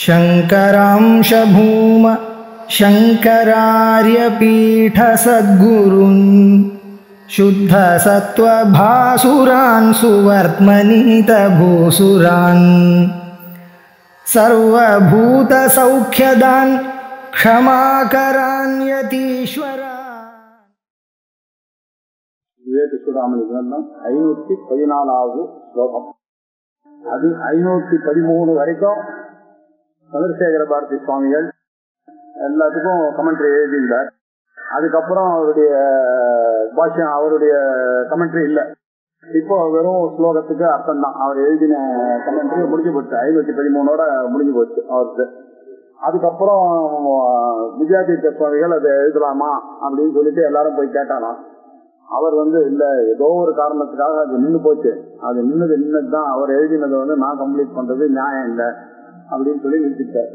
शङ्करांश भूम शङ्करार्यपीठसद्गुरुन् शुद्धसत्त्वभासुरान् सुवर्त्मनीतभूसुरान् सर्वभूतसौख्यदान् क्षमाकरान् यतीश्वरान्. விவேக சூடாமணி கிரந்தம் 514வது ஸ்லோகம். அது 513 வரைக்கும் சந்திரசேகர பாரதி சுவாமிகள் எல்லாத்துக்கும் கமெண்ட்ரி எழுதியிருந்தார். அதுக்கப்புறம் அவருடைய பாஷ்யம், அவருடைய கமெண்ட்ரி இல்லை. இப்போ வெறும் ஸ்லோகத்துக்கு அர்த்தம் தான். அவர் எழுதின கமெண்ட்ரி முடிஞ்சு போச்சு, 513ஓட முடிஞ்சு போச்சு அவருக்கு. அதுக்கப்புறம் விஜயாதீர்த்த சுவாமிகள் அதை எழுதலாமா அப்படின்னு சொல்லிட்டு எல்லாரும் போய் கேட்டானா. அவர் இல்ல, ஏதோ ஒரு காரணத்துக்காக அது நின்று போச்சு, அது நின்னதுதான், அவர் எழுதினதை நான் கம்ப்ளீட் பண்றது நியாயம் இல்லை அப்படின்னு சொல்லி நிறுத்திட்டார்.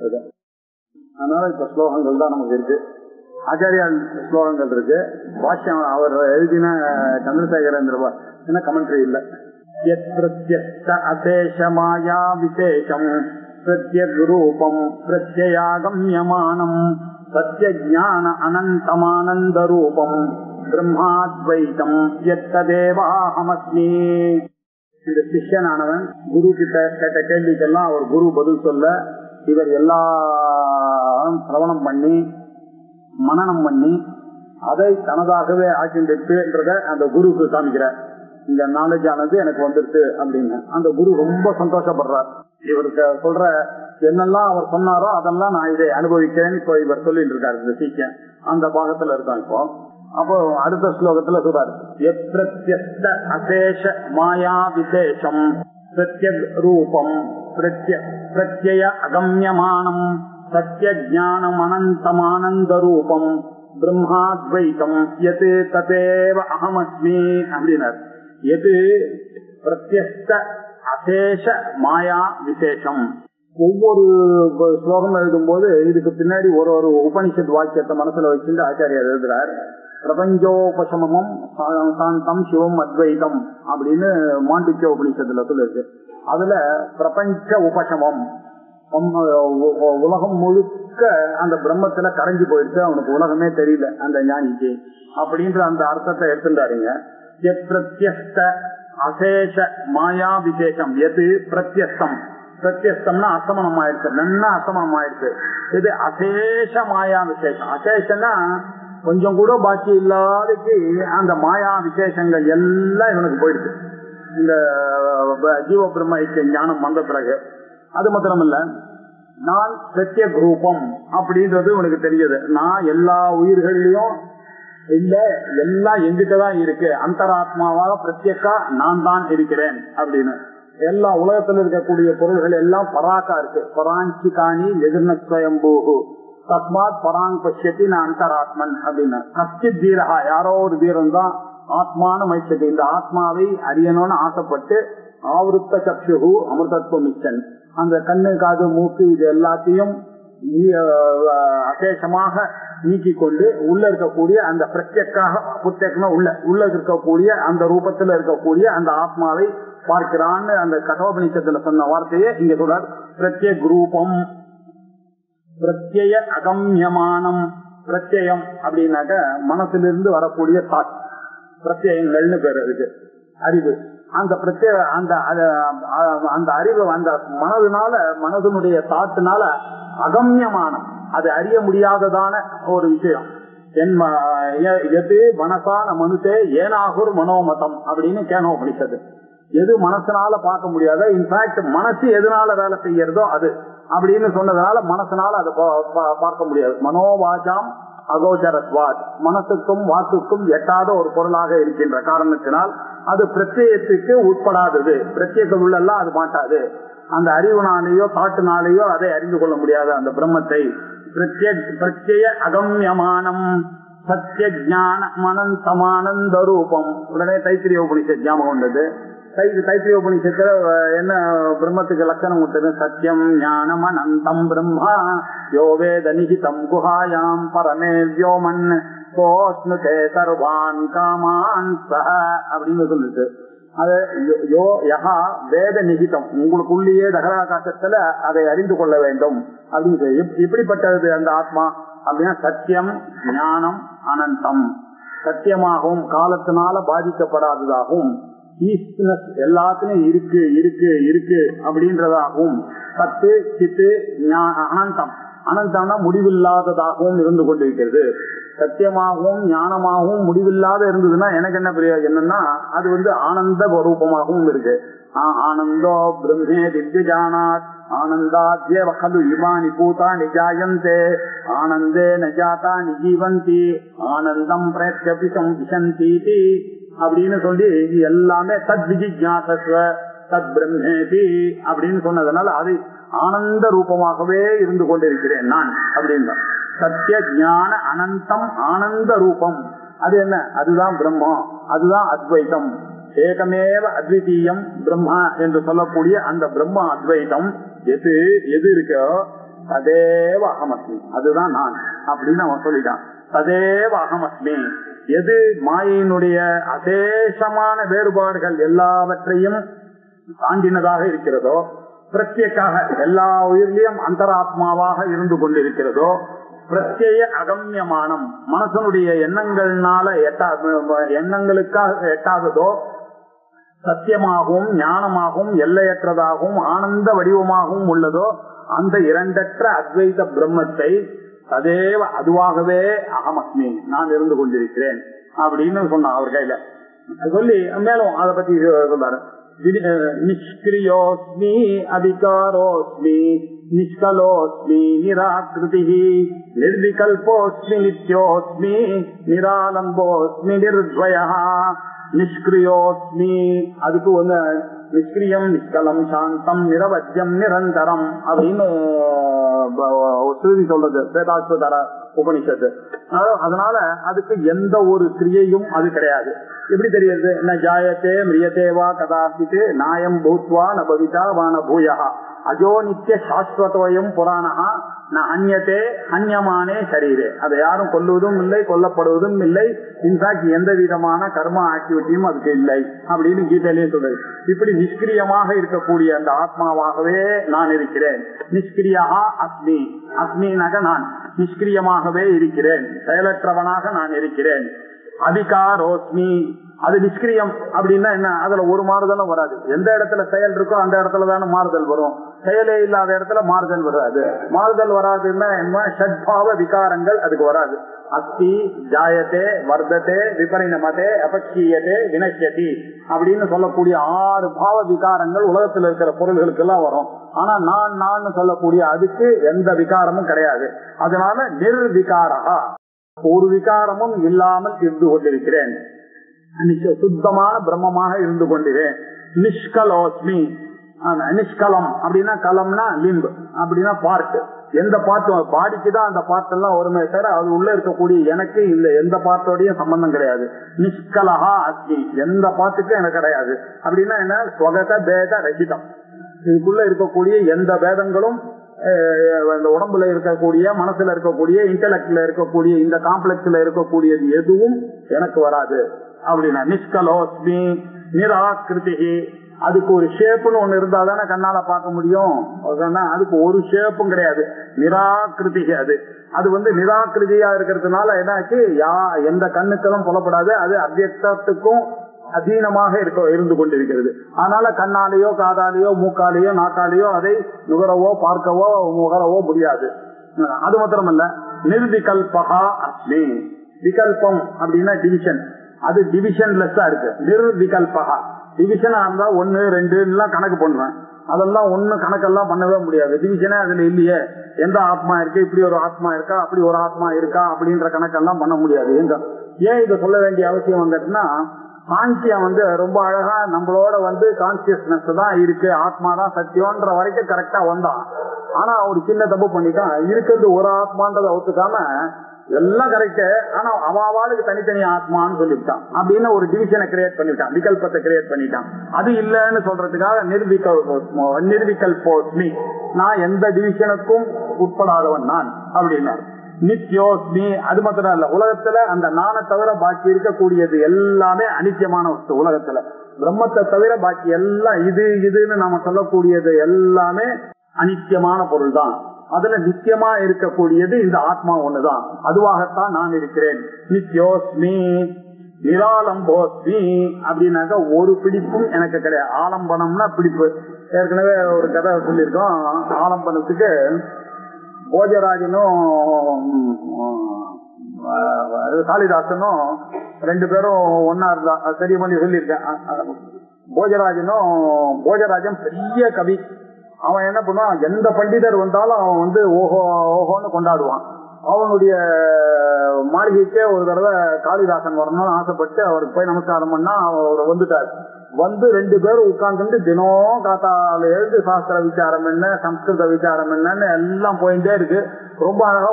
அதனால இப்ப ஸ்லோகங்கள் தான் நமக்கு இருக்கு. ஆச்சாரியால் ஸ்லோகங்கள் இருக்கு. பாஷ்யம் அவர் எழுதின சந்திரசேகரேந்திர கமெண்ட்ரி இல்லை. அசேஷமாயா விசேஷம் பிரத்யக்ரூபம் பிரத்யயாகம்யமானம் சத்யஜான அனந்தமானந்த ரூபம் பிரம்மாத்வைதம் யத்ததேவாஹமஸ்மி. இந்த சிஷ்யனானவன் குரு கிட்ட கேட்ட கேள்விக்கெல்லாம் அவர் குரு பதில் சொல்ல, இவர் எல்லாம் சிரவணம் பண்ணி மனனம் பண்ணி அதை தனதாகவே ஆக்கின்றத அந்த குருவுக்கு காமிக்கிறார். இந்த நாலேஜ் ஆனது எனக்கு வந்துருச்சு அப்படின்னு அந்த குரு ரொம்ப சந்தோஷப்படுறார். இவருக்கு சொல்ற என்னெல்லாம் அவர் சொன்னாரோ அதெல்லாம் நான் இதை அனுபவிக்கிறேன்னு இப்போ இவர் சொல்லிட்டு இருக்காரு. இந்த சீக்கியம் அந்த பாகத்துல இருக்கோம். இப்போ அப்போ அடுத்த ஸ்லோகத்துல சொல்றாரு, அசேஷ மாயா விசேஷம் பிரத்யக் ரூபம் பிரத்யய அகம்யமானம் சத்யஜானம் அனந்தமானந்த ரூபம் பிரம்மாத்வைதம் யத் ததேவ அஹமஸ்மி அப்படின்னார். எது பிரத்யஸ்த அசேஷ மாயா விசேஷம். ஒவ்வொரு ஸ்லோகம் எழுதும் போது இதுக்கு பின்னாடி ஒரு ஒரு உபனிஷத் வாக்கியத்தை மனசுல வச்சுட்டு ஆச்சாரியார் எழுதுறார். பிரபஞ்சோபசமம் சாந்தம் சிவம் அத்வைதம் அப்படின்னு மாண்டிக்ய உபனிஷத்துல சொல்லிருக்கு. அதுல பிரபஞ்ச உபசமம், உலகம் முழுக்க அந்த பிரம்மத்துல கரைஞ்சு போயிடுச்சு, அவனுக்கு உலகமே தெரியல அந்த ஞானிக்கு அப்படின்ற அந்த அர்த்தத்தை எடுத்துட்டாருங்க. பிரத்யஸ்த அசேஷ மாயா விசேஷம். எது பிரத்யஸ்தம், பிரத்யஸ்தம்னா அசமனம் ஆயிடுச்சு, நன்னா அசமனம் ஆயிடுச்சு. இது அசேஷ மாயா விசேஷம். அசேஷன்னா கொஞ்சம் கூட பாக்கி இல்லாதக்கு அந்த மாயா விசேஷங்கள் எல்லாம் இவனுக்கு போயிடுச்சு இந்த ஜீவ பிரம்ம ஐக்கிய ஞானம் வந்த பிறகு. அது மாத்திரம் இல்ல, நான் பிரத்யக் ரூபம் அப்படின்றது உனக்கு தெரியுது. நான் எல்லா உயிர்களையும் இல்ல, எல்லாம் எங்கிட்டதான் இருக்கு, அந்தராத்மாவாக பிரத்யக்கா நான் தான் இருக்கிறேன் அப்படின்னு. எல்லா உலகத்துல இருக்கக்கூடிய பொருள்கள் எல்லாம் பராக்கா இருக்கு. பராஞ்சிகாணி எதிர்நஸ்வயம்பூஹு தஸ்மாத் பராங் பஷ்யத்தி நான் அந்தராத்மன் அப்படின்னு. கஷ்டித் தீரகா, யாரோ ஒரு தீரம் தான் ஆத்மான மைச்சது, இந்த ஆத்மாவை அறியணும்னு ஆசைப்பட்டு ஆவருத்த சக்ஷு அமிர்தத்துவம் மிச்சன், அந்த கண்ணு காது மூக்கு இது எல்லாத்தையும் அசேஷமாக நீக்கி கொண்டு உள்ள இருக்கக்கூடிய அந்த பிரத்யக்காக புத்தகம்னா உள்ள இருக்கக்கூடிய அந்த ரூபத்துல இருக்கக்கூடிய அந்த ஆத்மாவை பார்க்கிறான்னு அந்த கட்டோபனிஷத்துல சொன்ன வார்த்தையே இங்க சொல்றார். பிரத்யக் ரூபம் பிரத்யய அகம்யமானம். பிரத்யம் அப்படின்னாக்க மனசிலிருந்து வரக்கூடிய தாட், பிரத்யங்கள்னு பேர் இருக்கு, அறிவு. அந்த பிரத்ய அந்த அறிவு அந்த மனதுனால, மனதனுடைய தாட்டுனால அகம்யமானம், அது அறிய முடியாததான ஒரு விஷயம். எது மனசான மனுஷே ஏனாகுர் மனோமதம் அப்படின்னு கேனோபனிஷத்து. எது மனசனால பார்க்க முடியாத, இன்ஃபேக்ட் மனசு எதனால வேலை செய்யறதோ அது அப்படின்னு சொன்னதுனால மனசனால அதை பார்க்க முடியாது. மனோவாசாம் அகோச்சரத்வாத், மனசுக்கும் வாக்குக்கும் எட்டாத ஒரு பொருளாக இருக்கின்ற காரணத்தினால் அது பிரத்யத்துக்கு உட்படாதது. பிரத்யேக உள்ளெல்லாம் அது மாட்டாது. அந்த அறிவுனாலேயோ காட்டுனாலேயோ அதை அறிந்து கொள்ள முடியாது அந்த பிரம்மத்தை. பிரத்யய அகம்யமானம் சத்யஜான அனந்தமானந்த ரூபம். உடனே தைத்திரிய உபனிஷத் ஞாபகம் வந்தது. தைத்திரிய உபனிஷத்துல என்ன பிரம்மத்துக்கு லட்சணம் விட்டது? சத்தியம் ஞானம் அனந்தம் பிரம்மா யோ வேத நிஹிதம் குஹாயாம் பரமே வியோமன் கோஷ்ணுதே சர்வான் காமான் சஹ அப்படின்னு சொல்லிட்டு அது யஹா வேத நிகிதம், உங்களுக்குள்ளேயே தகராகாசத்துல அதை அறிந்து கொள்ள வேண்டும் அப்படின்னு சொல்லி. எப்படிப்பட்டது அந்த ஆத்மா அப்படின்னா சத்தியம், ஞானம், அனந்தம். சத்தியமாகவும் காலத்தினால பாதிக்கப்படாததாகவும், எல்லாத்துலயும் இருக்கு இருக்கு இருக்கு அப்படின்றதாகவும், சத்து சித்து அனந்தம், அனந்தம்னா முடிவில்லாததாகவும் இருந்து கொண்டிருக்கிறது. சத்தியமாகவும் ஞானமாகவும் முடிவில்லாத இருந்ததுன்னா எனக்கு என்ன என்னன்னா அது ஆனந்த ரூபமாகவும் இருக்கு. ஆனந்தோ பிரம்மே திவ்யஜானாத் ஆனந்தாத்யேவ கலு இமானி பூதானி ஜாயந்தே ஆனந்தே நஜாதா நிஜீவந்தி ஆனந்தம் பிரத்யபிசம் விசந்தி அப்படின்னு சொல்லி எல்லாமே தத் விஜிஜாசஸ்வ தத் பிரம்மேதி அப்படின்னு சொன்னதுனால அது ஆனந்த ரூபமாகவே இருந்து கொண்டிருக்கிறேன் நான் அப்படின்னு. சத்திய ஞான அனந்தம் ஆனந்த ரூபம். அது என்ன? அதுதான் பிரம்மம், அதுதான் அத்வைதம். ஏகமேவ அத்விதீயம் பிரம்மா என்று சொல்லக்கூடிய அந்த பிரம்ம அத்வைதம் எது எது இருக்கோ ததேவ அகமஸ்மி, அதுதான் நான் அப்படின்னு அவன் சொல்லிட்டான். ததேவ அகமஸ்மி. எது மாயினுடைய அசேஷமான வேறுபாடுகள் எல்லாவற்றையும் தாண்டினதாக இருக்கிறதோ, பிரத்யேகாக எல்லா உயிரிலையும் அந்தராத்மாவாக இருந்து கொண்டிருக்கிறதோ, பிரத்யேக அகம்யமானம் மனசனுடைய எண்ணங்கள்னால எண்ணங்களுக்காக எட்டாததோ, சத்தியமாகவும் ஞானமாகவும் எல்லையற்றதாகவும் ஆனந்த வடிவமாகவும் உள்ளதோ அந்த இரண்டற்ற அத்வைத பிரம்மத்தை ததேவ அதுவாகவே அகமஸ்மி நான் இருந்து கொண்டிருக்கிறேன் அப்படின்னு சொன்னான் அவர் கையில சொல்லி. மேலும் அதை பத்தி சொல்றாரு. நிஷ்கிரியோஸ்மி அவிகாரோஸ்மி நிஷ்கலோஸ்மி நிராகிருதி நிர்விகல்போஸ்மி நித்யோஸ்மி நிராலம்போஸ்மி நிர்த்வயா. நிஷ்கிரியோஸ்மி அதுக்கு நிஷ்கிரியம் நிஷ்கலம் சாந்தம் நிரவத்தியம் நிரந்தரம் அப்படின்னு ஸ்ருதி சொல்றது வேதாஸ்வதர உபனிஷத்து. அதனால அதுக்கு எந்த ஒரு கிரியையும் அது கிடையாது. எப்படி தெரியுது? ந ஜாயத்தே மிரியத்தேவா கதாசித்து நாயம் பூத்வா ந பவிதா வான பூயா அஜோ நித்திய சாஸ்வதோயம் புராணா ந அந்யத்தே அந்யமானே சரீரே. அதை யாரும் கொல்லுவதும் இல்லை, கொல்லப்படுவதும் இல்லை. இன்ஃபேக்ட் எந்த விதமான கர்ம ஆக்டிவிட்டியும் அதுக்கு இல்லை அப்படின்னு கீதையிலேயே சொல்றது. இப்படி நிஷ்கிரியமாக இருக்கக்கூடிய அந்த ஆத்மாவாகவே நான் இருக்கிறேன். நிஷ்கிரியா அஸ்மி, அஸ்மினாக நான் நிஷ்கிரியமாகவே இருக்கிறேன், செயலற்றவனாக நான் இருக்கிறேன். அதிகாரோஸ்மி அது நிஷ்கிரியம் அப்படின்னா என்ன? அதுல ஒரு மாறுதலும் வராது. எந்த இடத்துல செயல் இருக்கோ அந்த இடத்துல தானே மாறுதல் வரும். செயலே இல்லாத இடத்துல மாறுதல் வராது. மாறுதல் வராதுன்னா என்ன? ஷட்பாவ விகாரங்கள் அதுக்கு வராது. அஸ்தி ஜாயத்தே வர்தத்தே விபரிணமதே அபக்ஷீயத்தே வினஷ்யதி அப்படின்னு சொல்லக்கூடிய 6 பாவ விகாரங்கள் உலகத்தில் இருக்கிற பொருள்களுக்கு எல்லாம் வரும். ஆனா நான் சொல்லக்கூடிய அதுக்கு எந்த விகாரமும் கிடையாது. அதனால நிர்விகாரா, ஒரு விகாரமும் இல்லாமல் இருந்து கொண்டிருக்கிறேன். சுத்தமான பிரம்மமாக இருந்து கொண்டிருக்கிறேன். நிஷ்கலோஸ்மி, நிஷ்கலம் அப்படின்னா கலம்னா லிம்பு அப்படின்னா பார்ட். எந்த பார்ட் பாடிக்கு தான் அந்த பார்ட் எல்லாம் ஒருமே தவிர அது உள்ள இருக்கக்கூடிய எனக்கு இந்த எந்த பார்ட்டோடையும் சம்பந்தம் கிடையாது. நிஷ்கலஹா அஸ்மி, எந்த பார்ட்டுக்கும் எனக்கு கிடையாது. அப்படின்னா என்ன? ஸ்வகத பேத ரஹிதம். இதுக்குள்ள இருக்கக்கூடிய எந்த பேதங்களும் இந்த உடம்புல இருக்கக்கூடிய, மனசுல இருக்கக்கூடிய, இன்டெலக்ட்ல இருக்கக்கூடிய, இந்த காம்ப்ளெக்ஸ்ல இருக்கக்கூடியது எதுவும் எனக்கு வராது அப்படின்னா நிஷ்கலோஸ்மி நிராகிருதி. அதுக்கு ஒரு ஷேப்னு ஒண்ணு இருந்தா தானே கண்ணால பார்க்க முடியும். அதுக்கு ஒரு ஷேப்பும் கிடையாது, நிராகிருதி. அது நிராகிருதியா இருக்கிறதுனால என்னாச்சு, எந்த கண்ணுக்கெல்லாம் புலப்படாது. அது அவ்யக்தத்துக்கும் அதீனமாக இருந்து கொண்டிருக்கிறது. அதனால கண்ணாலேயோ காதாலேயோ மூக்காலேயோ நாக்காலேயோ அதை நுகரவோ பார்க்கவோ முகரவோ முடியாது. அது மாத்திரமல்ல, நிர்விகல்பகா அஸ்மி. விகல்பம் அப்படின்னா டிவிஷன், அது டிவிஷன்லெஸ்ஸா இருக்கு. நிர்விகல்பகா டிவிஷனா இருந்தா 1 2 கணக்கு பண்ணுவேன். அதெல்லாம் ஒண்ணு கணக்கெல்லாம் பண்ணவே முடியாது. டிவிஷனே அதுல இல்லையே. எந்த ஆத்மா இருக்கு, இப்படி ஒரு ஆத்மா இருக்கா, அப்படி ஒரு ஆத்மா இருக்கா அப்படின்ற கணக்கெல்லாம் பண்ண முடியாது. ஏன் இதை சொல்ல வேண்டிய அவசியம் வந்துட்டுன்னா, சாங்கியம் ரொம்ப அழகா நம்மளோட கான்சியஸ்னஸ் தான் இருக்கு, ஆத்மா தான் சத்தியம்ன்ற வரைக்கும் கரெக்டா வந்தான். ஆனா ஒரு சின்ன தப்பு பண்ணிட்டான். இருக்கிறது ஒரு ஆத்மான்றதை ஒத்துக்காம எல்லாம் கரெக்ட், ஆனா அவாளுக்கு தனித்தனி ஆத்மான்னு சொல்லிவிட்டான். அப்படின்னு ஒரு டிவிஷனை கிரியேட் பண்ணிட்டான், விகல்பத்தை கிரியேட் பண்ணிட்டான். அது இல்லன்னு சொல்றதுக்காக நிர்விகல்போஸ்மி, நான் எந்த டிவிஷனுக்கும் உட்படாதவன் நான் அப்படின்னா. நித்யோஸ்மி, அது மாத்திரம் இல்ல, உலகத்துல அந்த நானை தவிர பாக்கி இருக்கக்கூடியது எல்லாமே அனித்தியமான வஸ்து. உலகத்துல பிரம்மத்தை தவிர பாக்கி எல்லாம் இதுன்னு நாம சொல்லக்கூடியது எல்லாமே அனித்தியமான பொருள் தான். அதுல நித்தியமா இருக்கக்கூடியது இந்த ஆத்மா ஒண்ணுதான். அதுவாகத்தான் நான் இருக்கிறேன். நித்யோஸ்மி நிராலம்போஸ்மி அப்படின்னாக்க ஒரு பிடிப்பும் எனக்கு கிடையாது. ஆலம்பனம்னா பிடிப்பு. ஏற்கனவே ஒரு கதை சொல்லியிருக்கோம். ஆலம்பனத்துக்கு போஜராஜனும் காளிதாசனும் 2 பேரும் ஒன்னா இருந்தா சரி பண்ணி சொல்லியிருக்கேன். போஜராஜன் பெரிய கவி. அவன் என்ன பண்ணுவான், எந்த பண்டிதர் வந்தாலும் அவன் வந்து ஓஹோ ஓஹோன்னு கொண்டாடுவான். அவனுடைய மாளிகைக்கே ஒரு தடவை காளிதாசன் வரணும்னு ஆசைப்பட்டு அவருக்கு போய் நமஸ்காரம் பண்ணா அவர் வந்துட்டார். வந்து 2 பேரும் உட்கார்ந்து தினம் காத்தால எழுந்து சாஸ்திர விசாரம் என்ன, சம்ஸ்கிருத விசாரம் என்னன்னு எல்லாம் போயிட்டே இருக்கு. ரொம்ப அழகா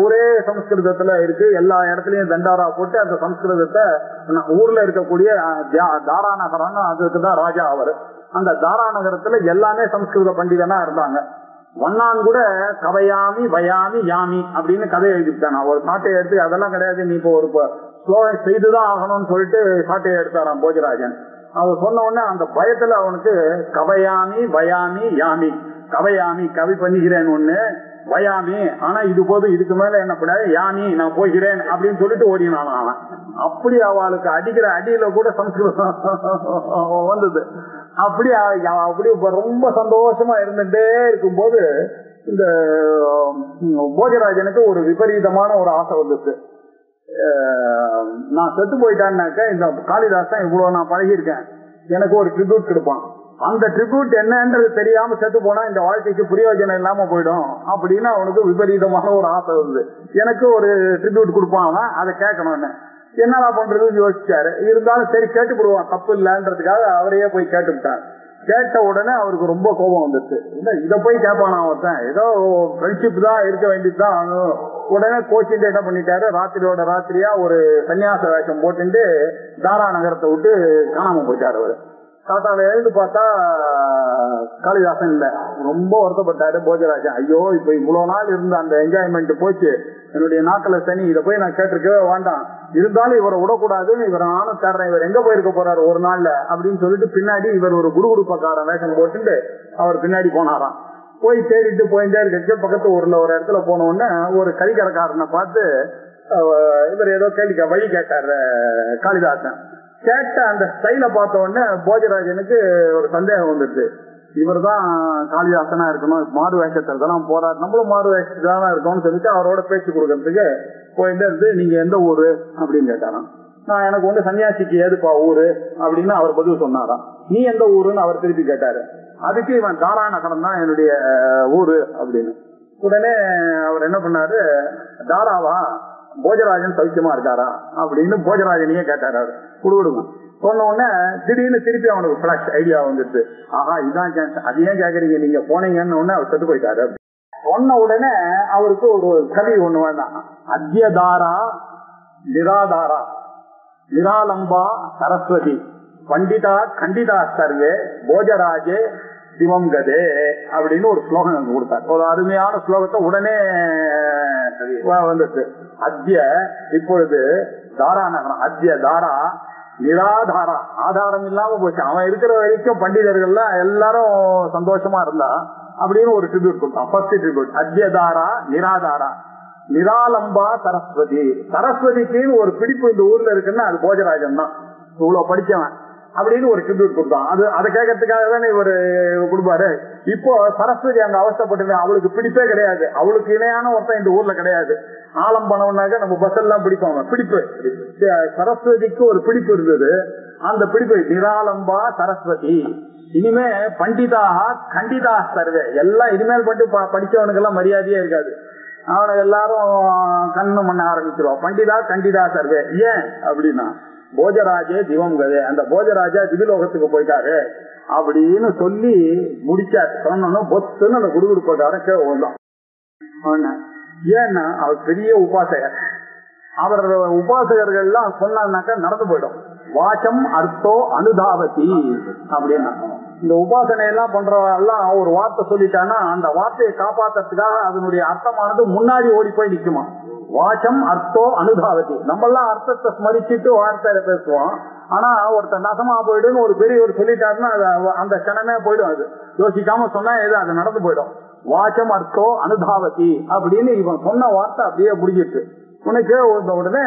ஊரே சம்ஸ்கிருதத்துல இருக்கு. எல்லா இடத்துலயும் தண்டாரா போட்டு அந்த சம்ஸ்கிருதத்தை ஊர்ல இருக்கக்கூடிய தாராநகரம், அதுக்குதான் ராஜா அவரு. அந்த தாராநகரத்துல எல்லாமே சம்ஸ்கிருத பண்டிதனா இருந்தாங்க. வண்ணான் கூட கவையாமி வயாமி யாமி அப்படின்னு கதை எழுதிட்டான். ஒரு சாட்டையை எடுத்து அதெல்லாம் கிடையாது, நீ இப்போ ஒரு ஸ்லோகம் செய்துதான் ஆகணும்னு சொல்லிட்டு சாட்டையை எடுத்தாராம் போஜராஜன். அவர் சொன்ன உடனே அந்த பயத்துல அவனுக்கு கவையாமி வயாமி யாமி, கவையாமி கவி பண்ணுகிறேன் ஒண்ணு, வயாமி ஆனா இது போதும், இதுக்கு மேல என்ன பண்ண யாமி நான் போகிறேன் அப்படின்னு சொல்லிட்டு ஓடினான் அவன். அப்படி அவளுக்கு அடிக்கிற அடியில கூட சம்ஸ்கிருதம் வந்தது. அப்படி ரொம்ப சந்தோஷமா இருந்துட்டே இருக்கும்போது இந்த போஜராஜனுக்கு ஒரு விபரீதமான ஒரு ஆசை வந்துச்சு. நான் செத்து போயிட்டான்னாக்க இந்த காளிதாசன் இவ்வளவு நான் பழகிருக்கேன், எனக்கு ஒரு ட்ரிபியூட் கொடுப்பான். அந்த ட்ரிபியூட் என்னன்றது தெரியாம செத்து போனா இந்த வாழ்க்கைக்கு பிரயோஜனம் இல்லாம போயிடும் அப்படின்னு அவனுக்கு விபரீதமான ஒரு ஆசை வருது. எனக்கு ஒரு ட்ரிபியூட் கொடுப்பான், அவன் அதை கேட்கணும்னு. என்னடா பண்றதுன்னு யோசிச்சாரு. இருந்தாலும் சரி கேட்டுப்படுவான், தப்பு இல்லைன்றதுக்காக அவரையே போய் கேட்டுவிட்டார். கேட்ட உடனே அவருக்கு ரொம்ப கோபம் வந்துச்சு. இதை போய் கேட்பானா ஒருத்தன், ஏதோ ஃப்ரெண்ட்ஷிப் தான் இருக்க வேண்டியதுதான். உடனே கோச்சிட்டு என்ன பண்ணிட்டாரு, ராத்திரியோட ராத்திரியா ஒரு சன்னியாச வேஷம் போட்டுட்டு தாரா நகரத்தை விட்டு காணாம போயிட்டாரு. அவரு காத்தால எழுந்து பார்த்தா காளிதாசன் இல்ல. ரொம்ப வருத்தப்பட்டாரு போஜராஜன். ஐயோ, இப்ப இவ்வளவு நாள் இருந்த அந்த என்ஜாய்மெண்ட் போச்சு, என்னுடைய நாட்கள சனி, இதை போய் நான் கேட்டிருக்கவே வேண்டாம். இருந்தாலும் இவரை விடக்கூடாதுன்னு இவரை நானும் தேடுறேன், இவர் எங்க போயிருக்க போறாரு ஒரு நாள்ல அப்படின்னு சொல்லிட்டு பின்னாடி இவர் ஒரு குடுகுடுப்பக்காரன் வேஷம் போட்டுட்டு அவர் பின்னாடி போனாராம். போய் தேடிட்டு போயிட்டே இருக்க பக்கத்து ஊர்ல ஒரு இடத்துல போன உடனே ஒரு கரிகரக்காரனை பார்த்து இவர் ஏதோ கேள்வி வழி கேட்டாரு காளிதாசன். கேட்ட அந்த ஸ்டைல பார்த்த உடனே போஜராஜனுக்கு ஒரு சந்தேகம் வந்துடுது. இவர் தான் காளிதாசனா இருக்கணும், மாறு வேஷத்தான் போறாரு, நம்மளும் மாறு வேஷத்தான் இருக்கணும்னு சொல்லிட்டு அவரோட பேச்சு கொடுக்கறதுக்கு போயிட்டு இருந்து நீங்க எந்த ஊரு அப்படின்னு கேட்டாராம். நான் எனக்கு வந்து சன்னியாசிக்கு ஏதுப்பா ஊரு அப்படின்னு அவர் பதில் சொன்னாராம். நீ எந்த ஊருன்னு அவர் திருப்பி கேட்டாரு. அதுக்கு இவன் தாராநகரம் தான் என்னுடைய ஊரு அப்படின்னு. உடனே அவர் என்ன பண்ணாரு, தாராவா, போஜராஜன் சௌக்கியமா இருக்காரா அப்படின்னு போஜராஜனையே கேட்டாரு. அவர் குடுவிடுங்க சொன்ன உடனே திடீர்னு திருப்பி அவனுக்கு பிளாஷ் ஐடியா வந்துட்டு, ஆஹா இதான் சான்ஸ், அது ஏன் கேக்குறீங்க, நீங்க போனீங்கன்னு உடனே அவர் செத்து போயிட்டாரு. சொன்ன உடனே அவருக்கு ஒரு கவி ஒண்ணு வேண்டாம். அத்யதாரா நிராதாரா நிராலம்பா சரஸ்வதி பண்டிதா கண்டிதா சர்வே போஜராஜே திவம் கதே அப்படின்னு ஒரு ஸ்லோகம் கொடுத்தார். ஒரு அருமையான ஸ்லோகத்தை உடனே வந்துட்டு, அத்ய இப்பொழுது தாரா நகரம், அத்ய தாரா நிராதாரா, ஆதாரம் இல்லாம போச்சு. அவன் இருக்கிற வரைக்கும் பண்டிதர்கள்லாம் எல்லாரும் சந்தோஷமா இருந்தா அப்படின்னு ஒரு ட்ரிபியூட் கொடுத்தான். ஃபர்ஸ்ட் ட்ரிபியூட் அத்யதாரா நிராதாரா நிராலம்பா சரஸ்வதி. சரஸ்வதிக்குன்னு ஒரு பிடிப்பு இந்த ஊர்ல இருக்குன்னா அது போஜராஜன் தான், இவ்வளவு படிச்சவன் அப்படின்னு ஒரு ட்ரிபியூட் கொடுத்தான். அதை கேட்கறதுக்காக தானே இவரு கொடுப்பாரு. இப்போ சரஸ்வதி அங்க அவஸ்தப்பட்டு அவளுக்கு பிடிப்பே கிடையாது, அவளுக்கு இணையான ஒருத்தன் இந்த ஊர்ல கிடையாது. ஆலம்பனம்னாக்க நம்ம பஸ் எல்லாம் பிடிப்பாங்க, பிடிப்பு. சரஸ்வதிக்கு ஒரு பிடிப்பு இருந்தது, அந்த பிடிப்பு நிராலம்பா சரஸ்வதி. இனிமே பண்டிதாக கண்டிதா சர்வே, எல்லாம் இனிமேல் மட்டும் படிச்சவனுக்கு எல்லாம் மரியாதையே இருக்காது, அவனை எல்லாரும் கண்ணு பண்ண ஆரம்பிச்சிருவான். பண்டிதா கண்டிதா சர்வே. ஏன் அப்படின்னா போஜராஜே திவம் கதே, அந்த போஜராஜா திவிலோகத்துக்கு போயிட்டாரு அப்படின்னு சொல்லி முடிச்சாரு. சொன்னோன்னு பொத்துன்னு அந்த குடுகுடுப்பக்காரன் கே வந்தான். ஏன்னா அவர் பெரிய உபாசகர், அவர் உபாசகர்கள் எல்லாம் சொன்னாக்கா நடந்து போயிடும். வாச்சம் அர்த்தோ அனுதாபதி அப்படின்னா, இந்த உபாசனை எல்லாம் பண்றவெல்லாம் ஒரு வார்த்தை சொல்லிட்டான்னா அந்த வார்த்தையை காப்பாத்துறதுக்காக அதனுடைய அர்த்தமானது முன்னாடி ஓடி போய் நிக்குமா. வாச்சம் அர்த்தோ அனுதாவதி. நம்ம எல்லாம் அர்த்தத்தை ஸ்மரிச்சுட்டு வார்த்தையில பேசுவோம். ஆனா ஒருத்தர் நசமா போயிடுன்னு ஒரு பெரியவர் சொல்லிட்டாருன்னா அந்த க்ஷணமே போயிடும். அது யோசிக்காம சொன்னா ஏதோ அது நடந்து போயிடும். வாச்சம் அர்த்தோ அனுதாவதி அப்படின்னு இவன் சொன்ன வார்த்தை அப்படியே புடிச்சிட்டு உனக்கு உடனே